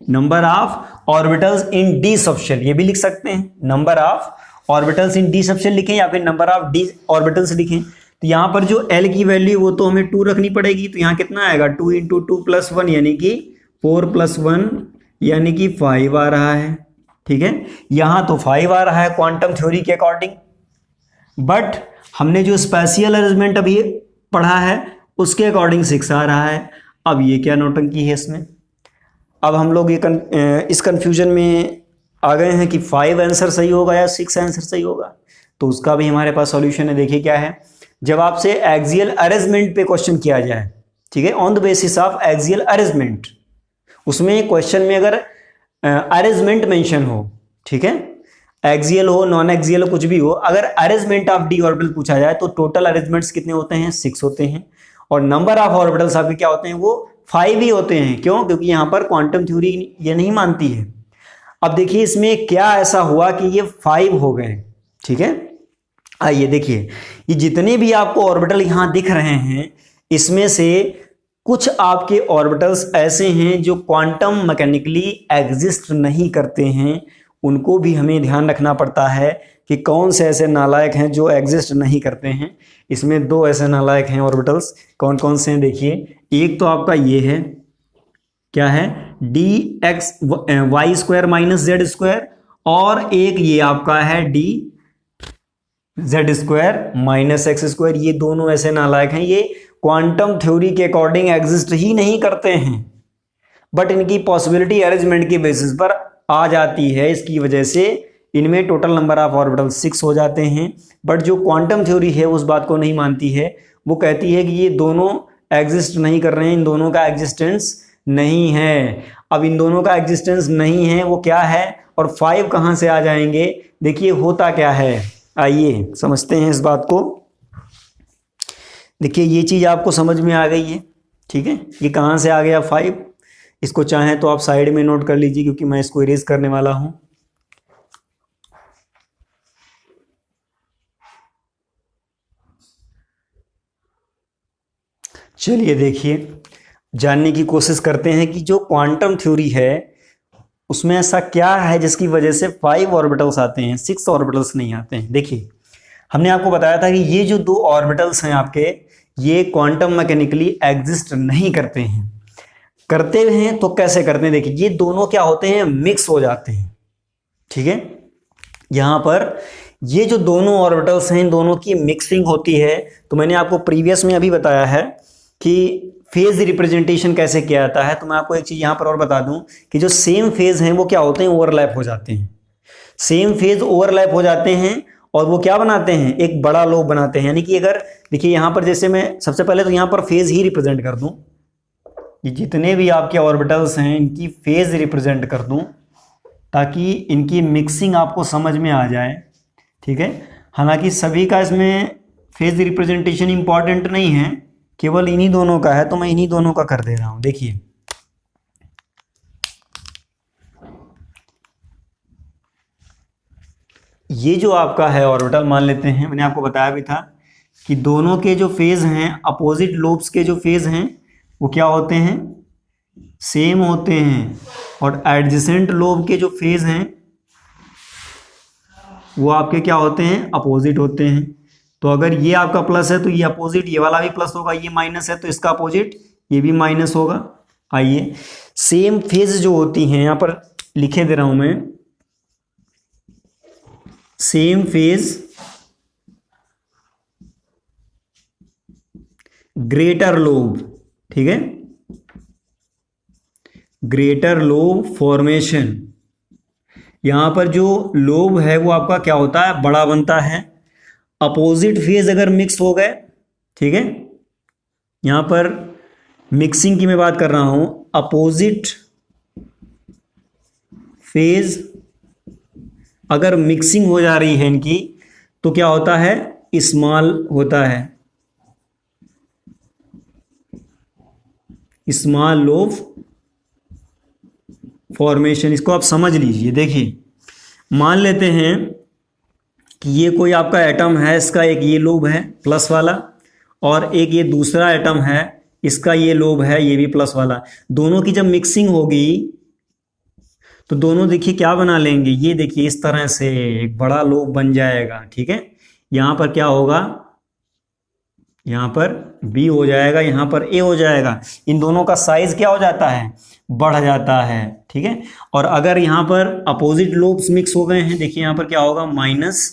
number of orbitals in D subshell, ये भी लिख सकते हैं, number of orbitals in D subshell लिखें या फिर नंबर ऑफ डी ऑर्बिटल्स लिखें। तो यहाँ पर जो एल की वैल्यू वो तो हमें 2 रखनी पड़ेगी, तो यहाँ कितना आएगा 2 × 2 + 1 यानी कि 4 + 1 यानी कि 5 आ रहा है। ठीक है, यहाँ तो 5 आ रहा है क्वांटम थ्योरी के अकॉर्डिंग, बट हमने जो स्पेशियल अरेंजमेंट अभी पढ़ा है उसके अकॉर्डिंग 6 आ रहा है। अब ये क्या नौटंकी है इसमें, अब हम लोग इस कंफ्यूजन में आ गए हैं कि 5 आंसर सही होगा या 6 आंसर सही होगा। तो उसका भी हमारे पास सॉल्यूशन है। देखिए क्या है, जब आपसे एक्सियल अरेंजमेंट पे क्वेश्चन किया जाए, ठीक है, on the basis of axial arrangement, उसमें क्वेश्चन में अगर अरेंजमेंट मेंशन हो, ठीक है, एक्सियल हो नॉन एक्सियल हो कुछ भी हो, अगर अरेंजमेंट ऑफ डी ऑर्बिटल पूछा जाए तो टोटल अरेंजमेंट्स कितने होते हैं, 6 होते हैं, और नंबर ऑफ ऑर्बिटल्स आपके क्या होते हैं, वो 5 ही होते हैं। क्यों, क्योंकि यहाँ पर क्वांटम थ्योरी ये नहीं मानती है। अब देखिए इसमें क्या ऐसा हुआ कि ये 5 हो गए। ठीक है, आइए देखिए, ये जितने भी आपको ऑर्बिटल यहाँ दिख रहे हैं इसमें से कुछ आपके ऑर्बिटल्स ऐसे हैं जो क्वांटम मैकेनिकली एग्जिस्ट नहीं करते हैं, उनको भी हमें ध्यान रखना पड़ता है कि कौन से ऐसे नालायक हैं जो एग्जिस्ट नहीं करते हैं। इसमें 2 ऐसे नालायक हैं ऑर्बिटल्स, कौन कौन से हैं देखिए। एक तो आपका ये है, क्या है, dx(y² - z²), और एक ये आपका है dz² - x²। ये दोनों ऐसे नालायक हैं, ये क्वांटम थ्योरी के अकॉर्डिंग एग्जिस्ट ही नहीं करते हैं, बट इनकी पॉसिबिलिटी अरेंजमेंट के बेसिस पर आ जाती है। इसकी वजह से इनमें टोटल नंबर ऑफ ऑर्बिटल 6 हो जाते हैं। बट जो क्वांटम थ्योरी है उस बात को नहीं मानती है, वो कहती है कि ये दोनों एग्जिस्ट नहीं कर रहे हैं, इन दोनों का एग्जिस्टेंस नहीं है। अब इन दोनों का एग्जिस्टेंस नहीं है, वो क्या है और 5 कहाँ से आ जाएंगे, देखिए होता क्या है, आइए समझते हैं इस बात को। देखिए ये चीज़ आपको समझ में आ गई है, ठीक है, ये कहाँ से आ गया 5। इसको चाहें तो आप साइड में नोट कर लीजिए क्योंकि मैं इसको इरेज करने वाला हूं। चलिए देखिए, जानने की कोशिश करते हैं कि जो क्वांटम थ्योरी है उसमें ऐसा क्या है जिसकी वजह से 5 ऑर्बिटल्स आते हैं, 6 ऑर्बिटल्स नहीं आते हैं। देखिए हमने आपको बताया था कि ये जो 2 ऑर्बिटल्स हैं आपके, ये क्वांटम मैकेनिकली एग्जिस्ट नहीं करते हैं। करते हैं तो कैसे करते हैं, देखिए ये दोनों क्या होते हैं, मिक्स हो जाते हैं। ठीक है, यहां पर ये जो दोनों ऑर्बिटल्स हैं इन दोनों की मिक्सिंग होती है। तो मैंने आपको प्रीवियस में अभी बताया है कि फेज रिप्रेजेंटेशन कैसे किया जाता है, तो मैं आपको एक चीज़ यहाँ पर और बता दूं कि जो सेम फेज हैं वो क्या होते हैं, ओवरलैप हो जाते हैं। सेम फेज ओवरलैप हो जाते हैं और वो क्या बनाते हैं, एक बड़ा लोब बनाते हैं। यानी कि अगर देखिए यहाँ पर, जैसे मैं सबसे पहले तो यहाँ पर फेज ही रिप्रेजेंट कर दूं, ये जितने भी आपके ऑर्बिटल्स हैं इनकी फेज रिप्रेजेंट कर दूं ताकि इनकी मिक्सिंग आपको समझ में आ जाए, ठीक है। हालांकि सभी का इसमें फेज रिप्रेजेंटेशन इंपॉर्टेंट नहीं है, केवल इन्हीं दोनों का है, तो मैं इन्हीं दोनों का कर दे रहा हूं। देखिए ये जो आपका है ऑर्बिटल, मान लेते हैं, मैंने आपको बताया भी था कि दोनों के जो फेज हैं, अपोजिट लोब्स के जो फेज हैं वो क्या होते हैं, सेम होते हैं, और एडजेसेंट लोब के जो फेज हैं वो आपके क्या होते हैं, अपोजिट होते हैं। तो अगर ये आपका प्लस है तो ये अपोजिट, ये वाला भी प्लस होगा, ये माइनस है तो इसका अपोजिट ये भी माइनस होगा। आइए, सेम फेज जो होती हैं, यहां पर लिखे दे रहा हूं मैं, सेम फेज ग्रेटर लोब, ठीक है, ग्रेटर लोब फॉर्मेशन। यहां पर जो लोब है वो आपका क्या होता है, बड़ा बनता है। अपोजिट फेज अगर मिक्स हो गए, ठीक है, यहां पर मिक्सिंग की मैं बात कर रहा हूं, अपोजिट फेज अगर मिक्सिंग हो जा रही है इनकी तो क्या होता है, स्मॉल होता है, स्मॉल लोब फॉर्मेशन। इसको आप समझ लीजिए। देखिए मान लेते हैं कि ये कोई आपका एटम है, इसका एक ये लोब है प्लस वाला, और एक ये दूसरा एटम है, इसका ये लोब है ये भी प्लस वाला। दोनों की जब मिक्सिंग होगी तो दोनों देखिए क्या बना लेंगे, ये देखिए इस तरह से एक बड़ा लोब बन जाएगा, ठीक है। यहां पर क्या होगा, यहां पर B हो जाएगा, यहां पर A हो जाएगा। इन दोनों का साइज क्या हो जाता है, बढ़ जाता है, ठीक है। और अगर यहां पर अपोजिट लोब्स मिक्स हो गए हैं, देखिए यहां पर क्या होगा, माइनस,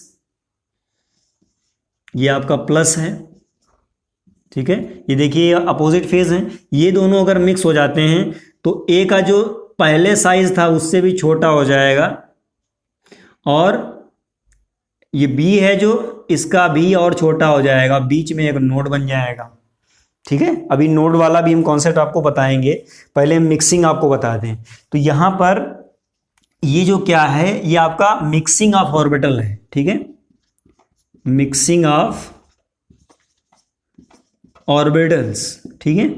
ये आपका प्लस है, ठीक है। ये देखिए अपोजिट फेज है, ये दोनों अगर मिक्स हो जाते हैं तो A का जो पहले साइज था उससे भी छोटा हो जाएगा, और ये B है जो, इसका भी और छोटा हो जाएगा, बीच में एक नोड बन जाएगा, ठीक है। अभी नोड वाला भी हम कॉन्सेप्ट आपको बताएंगे, पहले मिक्सिंग आपको बता दें। तो यहां पर ये जो क्या है, ये आपका मिक्सिंग ऑफ ऑर्बिटल है, ठीक है, मिक्सिंग ऑफ ऑर्बिटल्स, ठीक है।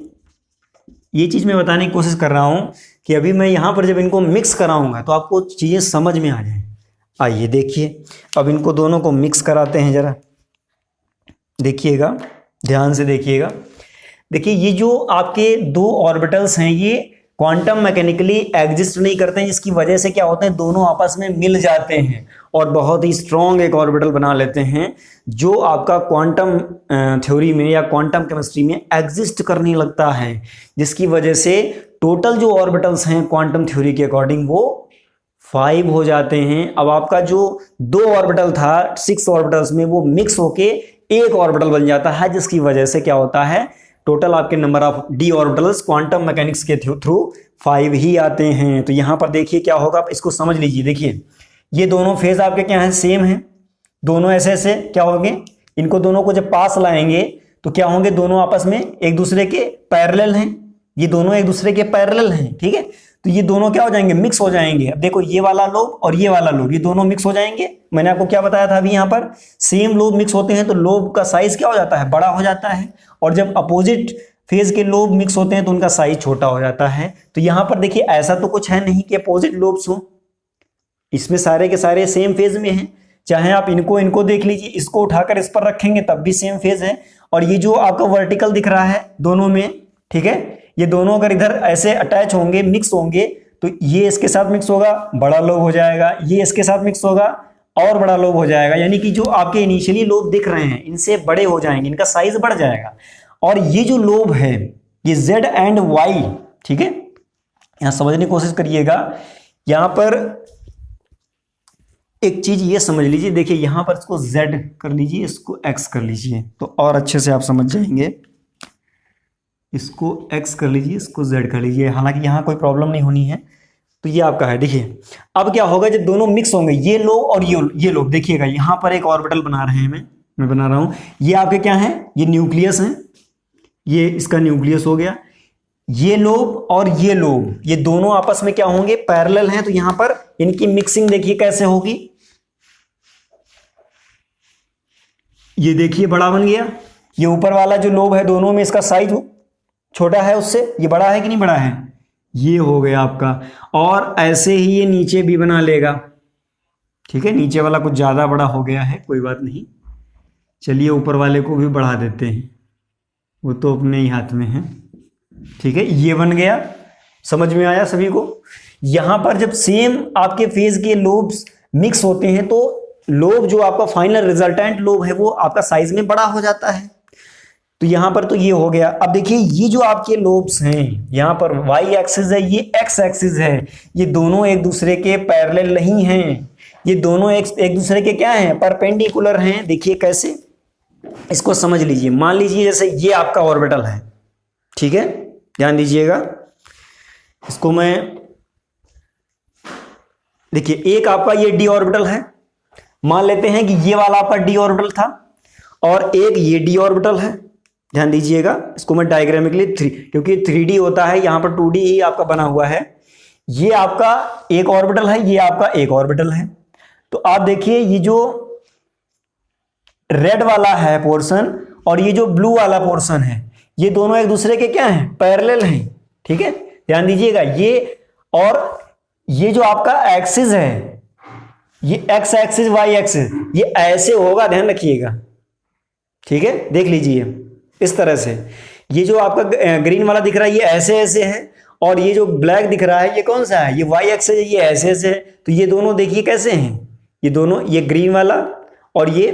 ये चीज मैं बताने की कोशिश कर रहा हूं कि अभी मैं यहां पर जब इनको मिक्स कराऊंगा तो आपको चीजें समझ में आ जाए। आइए देखिए, अब इनको दोनों को मिक्स कराते हैं, जरा देखिएगा, ध्यान से देखिएगा। देखिए ये जो आपके दो ऑर्बिटल्स हैं ये क्वांटम मैकेनिकली एग्जिस्ट नहीं करते हैं, जिसकी वजह से क्या होते हैं, दोनों आपस में मिल जाते हैं और बहुत ही स्ट्रॉन्ग एक ऑर्बिटल बना लेते हैं, जो आपका क्वांटम थ्योरी में या क्वांटम केमिस्ट्री में एग्जिस्ट करने लगता है, जिसकी वजह से टोटल जो ऑर्बिटल्स हैं क्वांटम थ्योरी के अकॉर्डिंग वो 5 हो जाते हैं। अब आपका जो 2 ऑर्बिटल था 6 ऑर्बिटल्स में, वो मिक्स होके एक ऑर्बिटल बन जाता है, जिसकी वजह से क्या होता है, टोटल आपके number of D orbitals quantum mechanics के थ्रू 5 ही आते हैं। तो यहां पर देखिए क्या होगा, इसको समझ लीजिए। देखिए ये दोनों फेज आपके क्या हैं, सेम हैं, दोनों ऐसे ऐसे क्या होंगे, इनको दोनों को जब पास लाएंगे तो क्या होंगे, दोनों आपस में एक दूसरे के पैरेलल हैं, ये दोनों एक दूसरे के पैरेलल हैं, ठीक है। तो ये दोनों क्या हो जाएंगे, मिक्स हो जाएंगे। अब देखो ये वाला लोब और ये वाला लोब, ये दोनों मिक्स हो जाएंगे। मैंने आपको क्या बताया था अभी, यहाँ पर सेम लोब मिक्स होते हैं तो लोब का साइज क्या हो जाता है, बड़ा हो जाता है, और जब अपोजिट फेज के लोब मिक्स होते हैं तो उनका साइज छोटा हो जाता है। तो यहाँ पर देखिए ऐसा तो कुछ है नहीं कि अपोजिट लोब्स हो, इसमें सारे के सारे सेम फेज में हैं। चाहे आप इनको देख लीजिए, इसको उठाकर इस पर रखेंगे तब भी सेम फेज है। और ये जो आपका वर्टिकल दिख रहा है दोनों में, ठीक है, ये दोनों अगर इधर ऐसे अटैच होंगे, मिक्स होंगे, तो ये इसके साथ मिक्स होगा, बड़ा लोब हो जाएगा, ये इसके साथ मिक्स होगा और बड़ा लोब हो जाएगा। यानी कि जो आपके इनिशियली लोब दिख रहे हैं इनसे बड़े हो जाएंगे, इनका साइज बढ़ जाएगा। और ये जो लोब है ये Z एंड Y, ठीक है, यहां समझने की कोशिश करिएगा। यहां पर एक चीज ये समझ लीजिए, देखिए यहां पर इसको Z कर लीजिए, इसको X कर लीजिए, तो और अच्छे से आप समझ जाएंगे। इसको x कर लीजिए, इसको z कर लीजिए, हालांकि यहाँ कोई प्रॉब्लम नहीं होनी है। तो ये आपका है। देखिए अब क्या होगा जब दोनों मिक्स होंगे, ये लोग और ये लोग, देखिएगा यहाँ पर एक ऑर्बिटल बना रहे हैं, मैं बना रहा हूँ। ये आपके क्या है, ये न्यूक्लियस है, ये इसका न्यूक्लियस हो गया। ये लोब और ये लोब, ये दोनों आपस में क्या होंगे, पैरेलल हैं। तो यहां पर इनकी मिक्सिंग देखिए कैसे होगी। ये देखिए बड़ा बन गया। ये ऊपर वाला जो लोब है, दोनों में इसका साइज छोटा है उससे, ये बड़ा है कि नहीं बड़ा है, ये हो गया आपका। और ऐसे ही ये नीचे भी बना लेगा। ठीक है, नीचे वाला कुछ ज्यादा बड़ा हो गया है, कोई बात नहीं। चलिए ऊपर वाले को भी बढ़ा देते हैं, वो तो अपने ही हाथ में है। ठीक है, ये बन गया। समझ में आया सभी को। यहां पर जब सेम आपके फेज के लोब्स मिक्स होते हैं तो लोब जो आपका फाइनल रिजल्टेंट लोब है वो आपका साइज में बड़ा हो जाता है। तो यहां पर तो ये हो गया। अब देखिए ये जो आपके लोब्स हैं, यहां पर वाई एक्सिस है, ये एक्स एक्सिस है, ये दोनों एक दूसरे के पैरेलल नहीं हैं, ये दोनों एक दूसरे के क्या हैं, परपेंडिकुलर हैं। देखिए कैसे, इसको समझ लीजिए। मान लीजिए जैसे ये आपका ऑर्बिटल है, ठीक है, ध्यान दीजिएगा। इसको मैं, देखिए एक आपका ये डी ऑर्बिटल है, मान लेते हैं कि ये वाला आपका डी ऑर्बिटल था और एक ये डी ऑर्बिटल है। ध्यान दीजिएगा, इसको मैं डायग्रामिकली क्योंकि 3D होता है, यहां पर 2D ही आपका बना हुआ है। ये आपका एक ऑर्बिटल है, ये आपका एक ऑर्बिटल है। तो आप देखिए ये जो रेड वाला है पोर्शन और ये जो ब्लू वाला पोर्शन है, ये दोनों एक दूसरे के क्या हैं, पैरेलल हैं। ठीक है, ध्यान दीजिएगा। ये और ये जो आपका एक्सिस है, ये एक्स एक्सिस वाई एक्सिस, ये ऐसे होगा, ध्यान रखिएगा। ठीक है, देख लीजिए इस तरह से। ये जो आपका ग्रीन वाला दिख रहा है ये ऐसे ऐसे है, और ये जो ब्लैक दिख रहा है ये कौन सा है, ये वाई एक्सिस है, ये ऐसे ऐसे है। तो ये दोनों देखिए कैसे हैं, ये दोनों, ये ग्रीन वाला और ये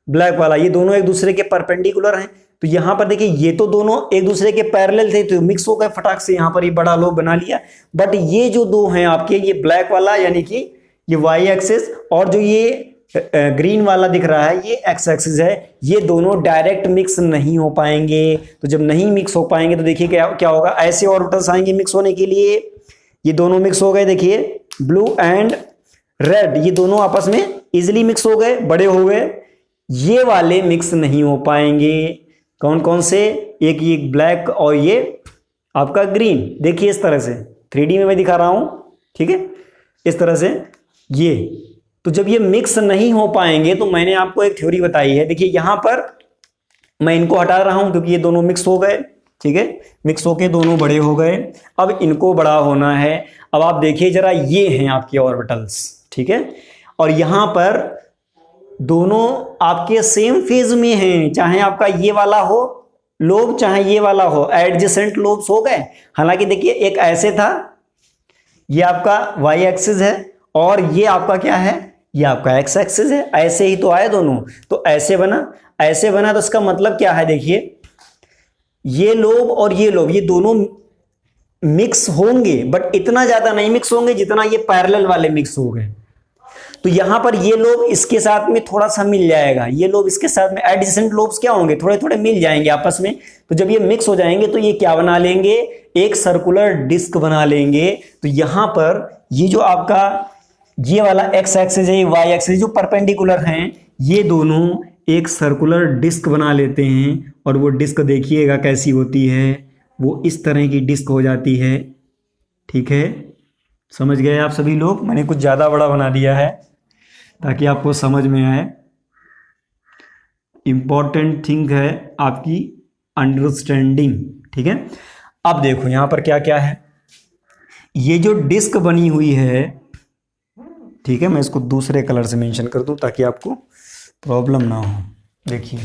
ब्लैक वाला, ये दोनों एक दूसरे के परपेंडिकुलर हैं। तो यहां पर देखिए ये तो दोनों एक दूसरे के पैरेलल थे, तो मिक्स हो गए फटाक से, यहां पर ये बड़ा लोब बना लिया। बट ये जो दो हैं आपके, ये ब्लैक वाला यानी कि ये वाई एक्सिस और जो ये ग्रीन वाला दिख रहा है ये एक्स एक्सिस है, ये दोनों डायरेक्ट मिक्स नहीं हो पाएंगे। तो जब नहीं मिक्स हो पाएंगे तो देखिए क्या होगा, ऐसे ऑर्बिटल्स आएंगे मिक्स होने के लिए। ये दोनों मिक्स हो गए, देखिए ब्लू एंड रेड, ये दोनों आपस में इजिली मिक्स हो गए, बड़े हो गए। ये वाले मिक्स नहीं हो पाएंगे। कौन कौन से, एक ये ब्लैक और ये आपका ग्रीन। देखिए इस तरह से 3D में मैं दिखा रहा हूं, ठीक है, इस तरह से ये। तो जब ये मिक्स नहीं हो पाएंगे तो मैंने आपको एक थ्योरी बताई है। देखिए यहां पर मैं इनको हटा रहा हूं क्योंकि ये दोनों मिक्स हो गए। ठीक है, मिक्स होके दोनों बड़े हो गए। अब इनको बड़ा होना है। अब आप देखिए जरा, ये हैं आपके ऑर्बिटल्स, ठीक है, और यहां पर दोनों आपके सेम फेज में हैं, चाहे आपका ये वाला हो लोब चाहे ये वाला हो, एडजेसेंट लोब्स हो गए। हालांकि देखिए एक ऐसे था, ये आपका वाई एक्सिस है और ये आपका क्या है, ये आपका एक्स एक्सिस है। ऐसे ही तो आए दोनों, तो ऐसे बना, ऐसे बना। तो इसका मतलब क्या है, देखिए ये लोब और ये लोब, ये दोनों मिक्स होंगे बट इतना ज्यादा नहीं मिक्स होंगे जितना ये पैरेलल वाले मिक्स हो गए। तो यहां पर ये लोब इसके साथ में थोड़ा सा मिल जाएगा, ये लोब इसके साथ में, एडजेसेंट लोब्स क्या होंगे, थोड़े थोड़े मिल जाएंगे आपस में। तो जब ये मिक्स हो जाएंगे तो ये क्या बना लेंगे, एक सर्कुलर डिस्क बना लेंगे। तो यहां पर ये जो आपका ये वाला एक्स एक्सिस है, वाई एक्सिस जो परपेंडिकुलर हैं, ये दोनों एक सर्कुलर डिस्क बना लेते हैं। और वो डिस्क देखिएगा कैसी होती है, वो इस तरह की डिस्क हो जाती है। ठीक है, समझ गए आप सभी लोग। मैंने कुछ ज़्यादा बड़ा बना दिया है ताकि आपको समझ में आए। इंपॉर्टेंट थिंग है आपकी अंडरस्टैंडिंग। ठीक है, अब देखो यहां पर क्या क्या है। ये जो डिस्क बनी हुई है, ठीक है, मैं इसको दूसरे कलर से मेंशन कर दूं ताकि आपको प्रॉब्लम ना हो। देखिए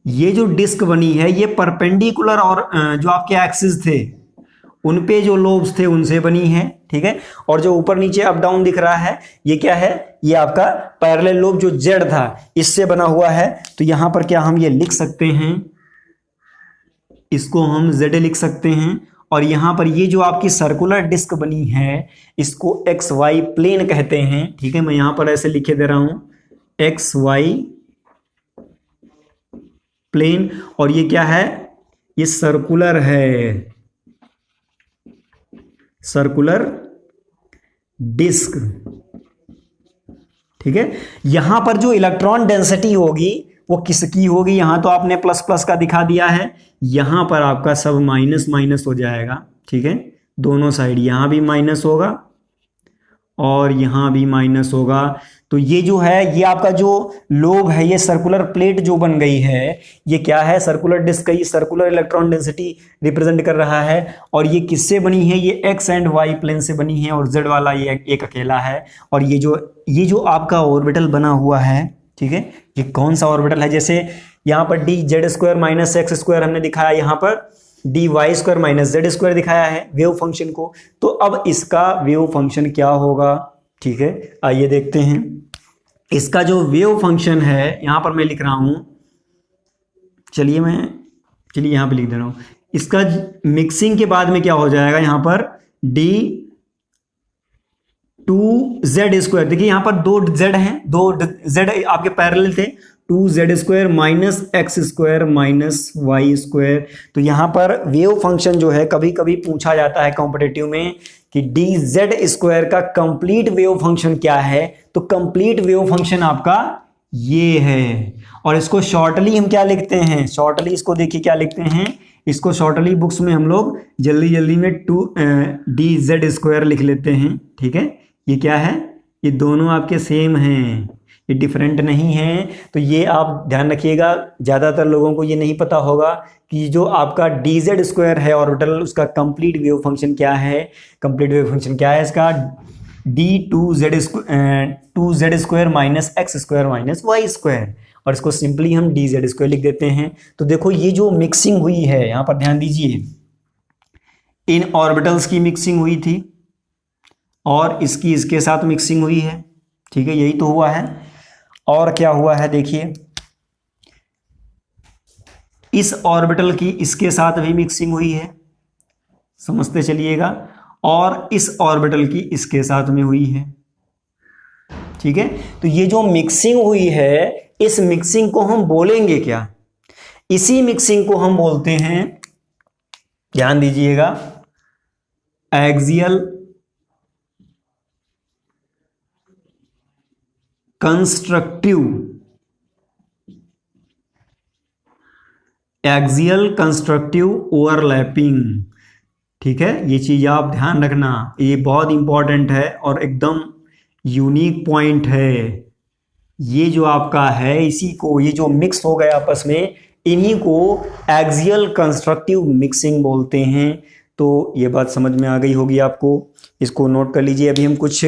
ये जो डिस्क बनी है ये परपेंडिकुलर और जो आपके एक्सिस थे उन पे जो लोब्स थे उनसे बनी है। ठीक है, और जो ऊपर नीचे अप डाउन दिख रहा है ये क्या है, ये आपका पैरेलल लोब जो जेड था इससे बना हुआ है। तो यहां पर क्या हम ये लिख सकते हैं, इसको हम जेड लिख सकते हैं। और यहां पर ये जो आपकी सर्कुलर डिस्क बनी है इसको एक्स वाई प्लेन कहते हैं। ठीक है, मैं यहां पर ऐसे लिखे दे रहा हूं, एक्स वाई प्लेन। और ये क्या है, ये सर्कुलर है, सर्कुलर डिस्क, ठीक है। यहां पर जो इलेक्ट्रॉन डेंसिटी होगी वो किसकी होगी, यहां तो आपने प्लस प्लस का दिखा दिया है, यहां पर आपका सब माइनस माइनस हो जाएगा, ठीक है। दोनों साइड, यहां भी माइनस होगा और यहां भी माइनस होगा। तो ये जो है, ये आपका जो लोब है, ये सर्कुलर प्लेट जो बन गई है, ये क्या है, सर्कुलर डिस्क का, ये सर्कुलर इलेक्ट्रॉन डेंसिटी रिप्रेजेंट कर रहा है। और ये किससे बनी है, ये एक्स एंड वाई प्लेन से बनी है, और जेड वाला ये एक अकेला है। और ये जो आपका ऑर्बिटल बना हुआ है, ठीक है, ये कौन सा ऑर्बिटल है, जैसे यहाँ पर D Z square minus X square हमने दिखाया, यहाँ पर D Y square minus Z square दिखाया है वेव फंक्शन को। तो अब इसका वेव फंक्शन क्या होगा, ठीक है, आइए देखते हैं। इसका जो वेव फंक्शन है, यहां पर मैं लिख रहा हूं, चलिए यहां पे लिख दे रहा हूं। इसका मिक्सिंग के बाद में क्या हो जाएगा, यहां पर डी 2z स्क्वायर, देखिए यहां पर दो z हैं, दो z आपके पैरेलल थे, 2z square minus X square minus Y square. तो यहां पर वेव फंक्शन जो है, कभी कभी पूछा जाता है कॉम्पिटिटिव में कि डी जेड स्क्वायर का कंप्लीट वेव फंक्शन क्या है। तो कंप्लीट वेव फंक्शन आपका ये है, और इसको शॉर्टली हम क्या लिखते हैं, शॉर्टली इसको देखिए क्या लिखते हैं, इसको शॉर्टली बुक्स में हम लोग जल्दी जल्दी में 2 DZ स्क्वायर लिख लेते हैं, ठीक है। ये क्या है, ये दोनों आपके सेम हैं, ये डिफरेंट नहीं है। तो ये आप ध्यान रखिएगा, ज़्यादातर लोगों को ये नहीं पता होगा कि जो आपका DZ स्क्वायर है ऑर्बिटल, उसका कंप्लीट वेव फंक्शन क्या है। कंप्लीट वेव फंक्शन क्या है इसका, D2Z square minus X square minus Y square, और इसको सिंपली हम DZ स्क्वायर लिख देते हैं। तो देखो ये जो मिक्सिंग हुई है, यहाँ पर ध्यान दीजिए, इन ऑर्बिटल्स की मिक्सिंग हुई थी और इसकी इसके साथ मिक्सिंग हुई है, ठीक है, यही तो हुआ है। और क्या हुआ है देखिए, इस ऑर्बिटल की इसके साथ भी मिक्सिंग हुई है, समझते चलिएगा, और इस ऑर्बिटल की इसके साथ में हुई है, ठीक है। तो ये जो मिक्सिंग हुई है, इस मिक्सिंग को हम बोलेंगे क्या, इसी मिक्सिंग को हम बोलते हैं, ध्यान दीजिएगा, axial constructive, axial constructive overlapping, ठीक है। ये चीज आप ध्यान रखना, ये बहुत इंपॉर्टेंट है और एकदम यूनिक पॉइंट है। ये जो आपका है, इसी को, ये जो मिक्स हो गए आपस में, इन्हीं को एक्सियल कंस्ट्रक्टिव मिक्सिंग बोलते हैं। तो ये बात समझ में आ गई होगी आपको, इसको नोट कर लीजिए। अभी हम कुछ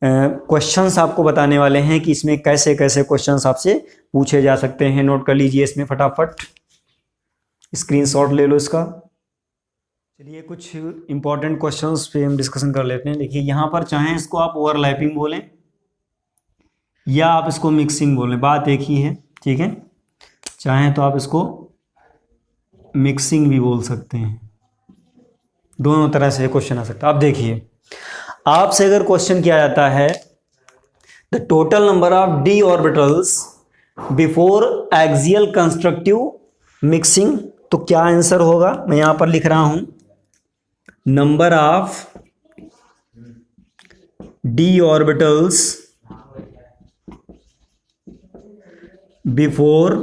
क्वेश्चंस आपको बताने वाले हैं कि इसमें कैसे कैसे क्वेश्चंस आपसे पूछे जा सकते हैं। नोट कर लीजिए इसमें फटाफट, स्क्रीनशॉट ले लो इसका। चलिए कुछ इंपॉर्टेंट क्वेश्चंस पे हम डिस्कशन कर लेते हैं। देखिए यहाँ पर चाहें इसको आप ओवरलैपिंग बोलें या आप इसको मिक्सिंग बोलें, बात एक ही है, ठीक है। चाहें तो आप इसको मिक्सिंग भी बोल सकते हैं, दोनों तरह से क्वेश्चन आ सकता है। आप देखिए, आपसे अगर क्वेश्चन किया जाता है the total number of D orbitals before axial constructive mixing, तो क्या आंसर होगा, मैं यहां पर लिख रहा हूं, number of D orbitals before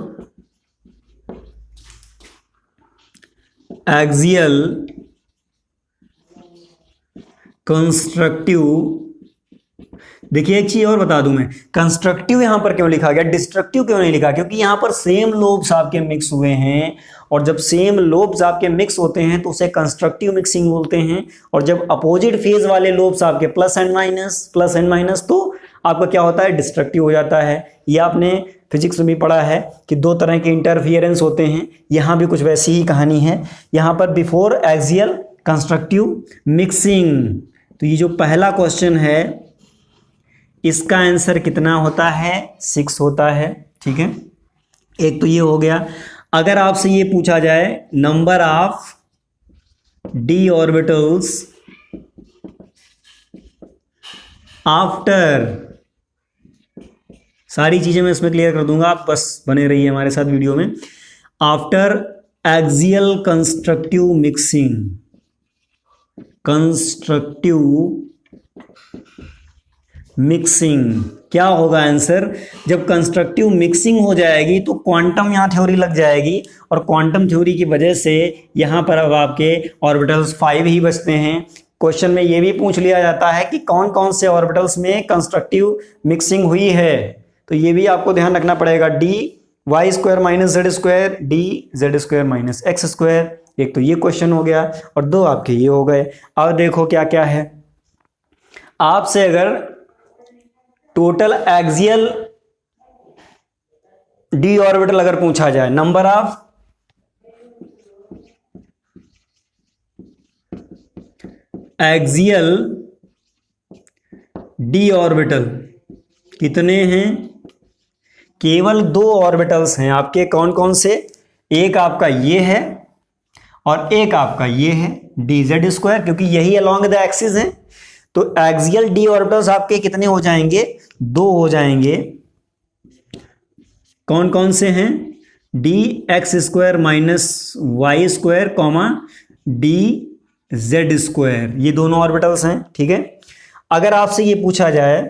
axial constructive. देखिए एक चीज और बता दूं मैं, कंस्ट्रक्टिव यहां पर क्यों लिखा गया, डिस्ट्रक्टिव क्यों नहीं लिखा, क्योंकि यहां पर सेम लोब्स आपके मिक्स हुए हैं, और जब सेम लोब्स आपके मिक्स होते हैं तो उसे कंस्ट्रक्टिव मिक्सिंग बोलते हैं। और जब अपोजिट फेज वाले लोब्स आपके प्लस एंड माइनस, तो आपका क्या होता है, डिस्ट्रक्टिव हो जाता है। ये आपने फिजिक्स में भी पढ़ा है कि दो तरह के इंटरफियरेंस होते हैं, यहां भी कुछ वैसी ही कहानी है। यहां पर बिफोर एक्सियल कंस्ट्रक्टिव मिक्सिंग, तो ये जो पहला क्वेश्चन है इसका आंसर कितना होता है, 6 होता है, ठीक है। एक तो ये हो गया। अगर आपसे ये पूछा जाए number of D orbitals after, सारी चीजें मैं इसमें क्लियर कर दूंगा, आप बस बने रहिए हमारे साथ वीडियो में। After axial constructive mixing, constructive mixing क्या होगा आंसर? जब कंस्ट्रक्टिव मिक्सिंग हो जाएगी तो क्वांटम यहाँ थ्योरी लग जाएगी, और क्वांटम थ्योरी की वजह से यहाँ पर अब आपके ऑर्बिटल्स 5 ही बचते हैं। क्वेश्चन में ये भी पूछ लिया जाता है कि कौन कौन से ऑर्बिटल्स में कंस्ट्रक्टिव मिक्सिंग हुई है, तो ये भी आपको ध्यान रखना पड़ेगा। D Y square minus Z square, D Z square minus X square, एक तो ये क्वेश्चन हो गया और दो आपके ये हो गए। अब देखो क्या क्या है, आपसे अगर टोटल एक्सियल डी ऑर्बिटल अगर पूछा जाए, number of axial D orbital कितने हैं? केवल 2 ऑर्बिटल्स हैं आपके, कौन कौन से? एक आपका ये है और एक आपका ये है, डी जेड स्क्वायर, क्योंकि यही अलोंग द एक्सिस है। तो एक्सियल डी ऑर्बिटल्स आपके कितने हो जाएंगे? 2 हो जाएंगे। कौन कौन से हैं? D X square minus Y square comma D Z square, ये दोनों ऑर्बिटल्स हैं। ठीक है, अगर आपसे ये पूछा जाए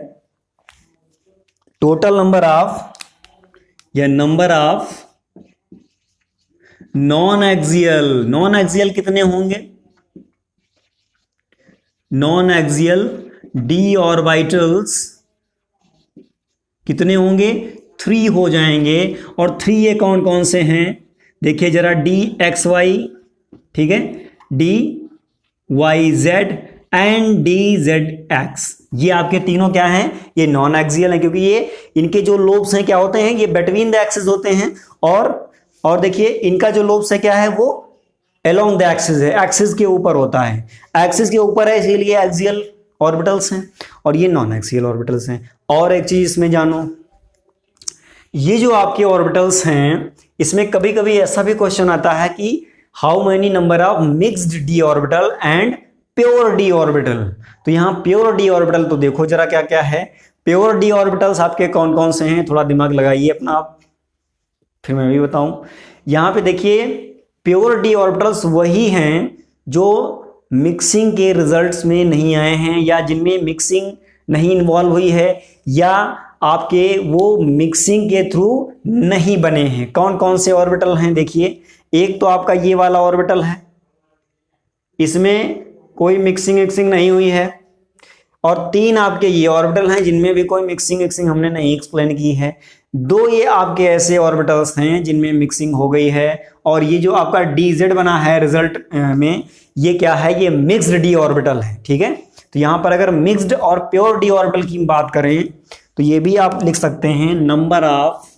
टोटल नंबर ऑफ या number of non axial, non axial कितने होंगे? नॉन एक्सियल डी ऑर्बिटल्स कितने होंगे? 3 हो जाएंगे। और 3 ये कौन कौन से हैं? देखिए जरा, डी एक्स वाई, ठीक है, D Y Z and D Z X, ये आपके तीनों क्या हैं? ये नॉन एक्सियल हैं, क्योंकि ये इनके जो लोब्स हैं क्या होते हैं? ये बिटवीन द एक्सिस होते हैं। और देखिए इनका जो लोब्स है क्या है? वो अलोंग द एक्सिस है, एक्सिस के ऊपर होता है, एक्सिस के ऊपर है, इसीलिए एक्सियल ऑर्बिटल्स हैं, और ये नॉन एक्सियल ऑर्बिटल्स हैं। और एक चीज इसमें जानो, ये जो आपके ऑर्बिटल्स हैं इसमें कभी कभी ऐसा भी क्वेश्चन आता है कि how many number of mixed D orbital and pure D orbital. तो यहां प्योर डी ऑर्बिटल तो देखो जरा क्या क्या है। प्योर डी ऑर्बिटल्स आपके कौन कौन से हैं? थोड़ा दिमाग लगाइए अपना आप, फिर मैं भी बताऊं। यहां पे देखिए, प्योर डी ऑर्बिटल्स वही हैं जो मिक्सिंग के रिजल्ट्स में नहीं आए हैं, या जिनमें मिक्सिंग नहीं इन्वॉल्व हुई है, या आपके वो मिक्सिंग के थ्रू नहीं बने हैं। कौन कौन से ऑर्बिटल हैं? देखिए, एक तो आपका ये वाला ऑर्बिटल है, इसमें कोई मिक्सिंग विक्सिंग नहीं हुई है, और 3 आपके ये ऑर्बिटल हैं जिनमें भी कोई मिक्सिंग विक्सिंग हमने नहीं एक्सप्लेन की है। 2 ये आपके ऐसे ऑर्बिटल्स हैं जिनमें मिक्सिंग हो गई है, और ये जो आपका डीजेड बना है रिजल्ट में, ये क्या है? ये मिक्स्ड डी ऑर्बिटल है। ठीक है, तो यहां पर अगर मिक्स्ड और प्योर डी ऑर्बिटल की बात करें तो ये भी आप लिख सकते हैं, number of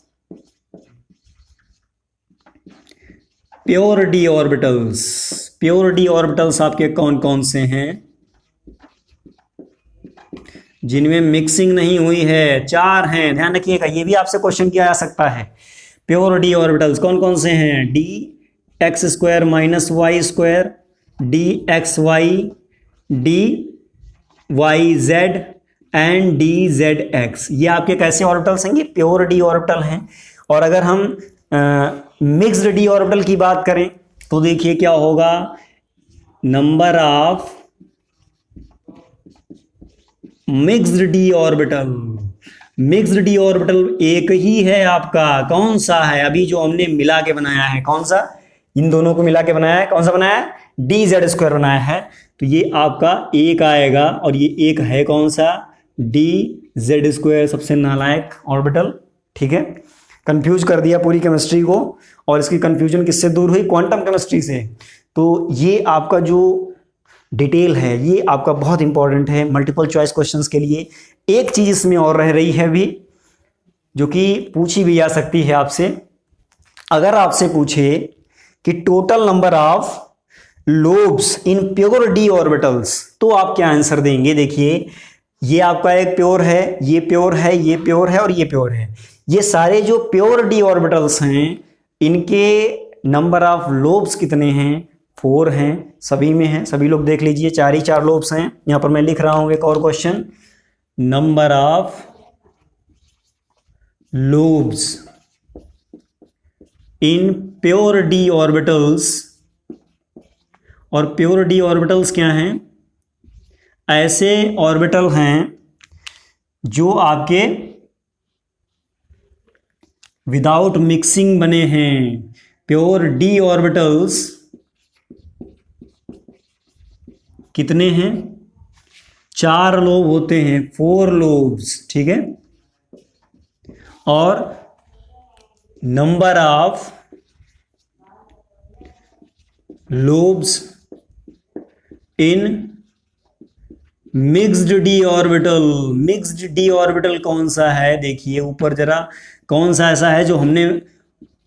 pure D orbitals. Pure D orbitals आपके कौन कौन से हैं जिनमें मिक्सिंग नहीं हुई है? 4 हैं, ध्यान रखिएगा, ये भी आपसे क्वेश्चन किया जा सकता है। प्योर डी ऑर्बिटल्स कौन कौन से हैं? D X square minus Y square, D X Y, D Y Z and D Z X, ये आपके कैसे ऑर्बिटल्स हैं? ये प्योर डी ऑर्बिटल हैं। और अगर हम मिक्स्ड डी ऑर्बिटल की बात करें तो देखिए क्या होगा, number of mixed D orbital. Mixed D orbital एक ही है आपका, कौन सा है? अभी जो हमने मिला के बनाया है, कौन सा? इन दोनों को मिला के बनाया है, कौन सा बनाया है? डी जेड स्क्वायर बनाया है, तो ये आपका एक आएगा, और ये एक है कौन सा? डी जेड स्क्वायर, सबसे नालायक ऑर्बिटल। ठीक है, कंफ्यूज कर दिया पूरी केमिस्ट्री को, और इसकी कंफ्यूजन किससे दूर हुई? क्वांटम केमिस्ट्री से। तो ये आपका जो डिटेल है ये आपका बहुत इंपॉर्टेंट है मल्टीपल चॉइस क्वेश्चंस के लिए। एक चीज इसमें और रह रही है भी, जो कि पूछी भी जा सकती है आपसे। अगर आपसे पूछे कि total number of lobes in pure D orbitals, तो आप क्या आंसर देंगे? देखिए, ये आपका एक प्योर है, ये प्योर है, ये प्योर है, और ये प्योर है। ये सारे जो प्योर डी ऑर्बिटल्स हैं इनके नंबर ऑफ लोब्स कितने हैं? 4 हैं, सभी में हैं, सभी लोग देख लीजिए, 4 ही 4 लोब्स हैं। यहां पर मैं लिख रहा हूं एक और question, number of lobes in pure D orbitals, और प्योर डी ऑर्बिटल्स क्या हैं? ऐसे ऑर्बिटल हैं जो आपके विदाउट मिक्सिंग बने हैं। प्योर डी ऑर्बिटल्स कितने हैं? 4 लोब होते हैं, 4 लोब्स, ठीक है। और number of lobes in mixed D orbital. Mixed D orbital कौन सा है? देखिए ऊपर जरा, कौन सा ऐसा है जो हमने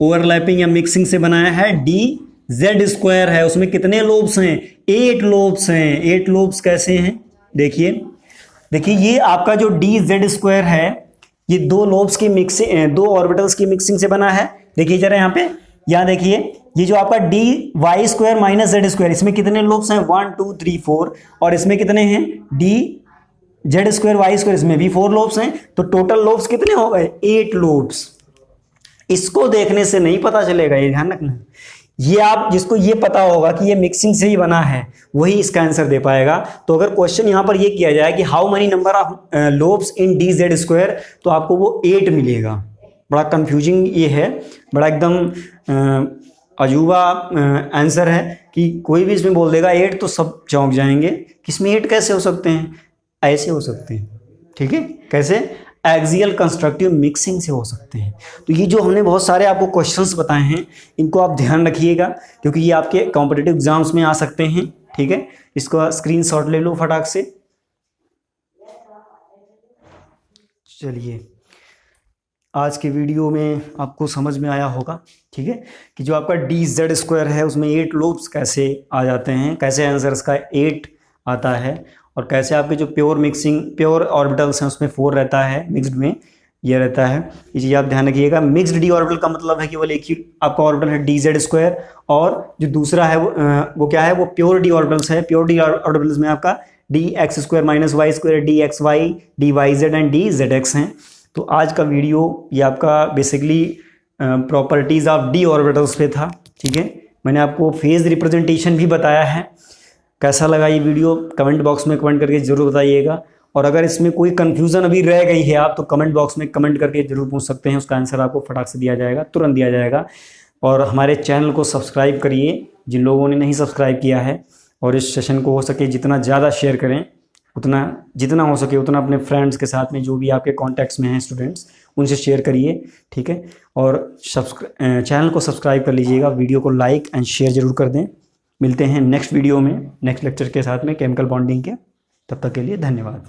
ओवरलैपिंग या मिक्सिंग से बनाया है? डी जेड स्क्वायर है। उसमें कितने लोब्स हैं? 8 लोब्स हैं। 8 लोब्स कैसे हैं? देखिए ये आपका जो डी जेड स्क्वायर है, ये 2 लोब्स की मिक्सिंग, 2 ऑर्बिटल्स की मिक्सिंग से बना है। देखिए जरा यहाँ देखिए, ये जो आपका D Y square minus Z square, इसमें कितने लोब्स हैं? 1 2 3 4। और इसमें कितने हैं? D Z square Y square, इसमें भी 4 लोब्स हैं। तो टोटल लोब्स कितने हो गए? 8 लोब्स। इसको देखने से नहीं पता चलेगा, ये ध्यान रखना। ये आप जिसको ये पता होगा कि ये मिक्सिंग से ही बना है, वही इसका आंसर दे पाएगा। तो अगर क्वेश्चन यहाँ पर ये किया जाए कि how many number of lobes in D Z square, तो आपको वो 8 मिलेगा। बड़ा कंफ्यूजिंग ये है, बड़ा एकदम अजूबा आंसर है कि कोई भी इसमें बोल देगा 8 तो सब चौंक जाएंगे। किसमें 8 कैसे हो सकते हैं? ऐसे हो सकते हैं, ठीक है। कैसे? एक्सियल कंस्ट्रक्टिव मिक्सिंग से हो सकते हैं। तो ये जो हमने बहुत सारे आपको क्वेश्चंस बताए हैं, इनको आप ध्यान रखिएगा, क्योंकि ये आपके कॉम्पिटिटिव एग्जाम्स में आ सकते हैं, ठीक है। इसको स्क्रीनशॉट ले लो फटाक से। चलिए, आज के वीडियो में आपको समझ में आया होगा, ठीक है, कि जो आपका डी जेड स्क्वायर है उसमें 8 लोब्स कैसे आ जाते हैं, कैसे आंसर इसका 8 आता है, और कैसे आपके जो प्योर ऑर्बिटल्स हैं उसमें 4 रहता है, मिक्स्ड में ये रहता है। ये चीज़ आप ध्यान रखिएगा। मिक्स्ड डी ऑर्बिटल का मतलब है केवल एक ही आपका ऑर्बिटल है डी जेड स्क्वायर, और जो दूसरा है वो क्या है? वो प्योर डी ऑर्बिटल्स है। प्योर डी ऑर्बिटल्स में आपका D X square minus Y square, D X Y, D Y Z and D Z X हैं। तो आज का वीडियो ये आपका basically properties of D orbitals पे था, ठीक है। मैंने आपको फेज रिप्रेजेंटेशन भी बताया है। कैसा लगा ये वीडियो? कमेंट बॉक्स में कमेंट करके ज़रूर बताइएगा। और अगर इसमें कोई कन्फ्यूज़न अभी रह गई है आप, तो कमेंट बॉक्स में कमेंट करके ज़रूर पूछ सकते हैं। उसका आंसर आपको फटाक से दिया जाएगा, तुरंत दिया जाएगा। और हमारे चैनल को सब्सक्राइब करिए जिन लोगों ने नहीं सब्सक्राइब किया है, और इस सेशन को हो सके जितना ज़्यादा शेयर करें, उतना जितना हो सके उतना अपने फ्रेंड्स के साथ में, जो भी आपके कॉन्टैक्ट्स में हैं स्टूडेंट्स, उनसे शेयर करिए, ठीक है। और चैनल को सब्सक्राइब कर लीजिएगा, वीडियो को लाइक एंड शेयर ज़रूर कर दें। मिलते हैं नेक्स्ट वीडियो में, नेक्स्ट लेक्चर के साथ में केमिकल बॉन्डिंग के। तब तक के लिए धन्यवाद।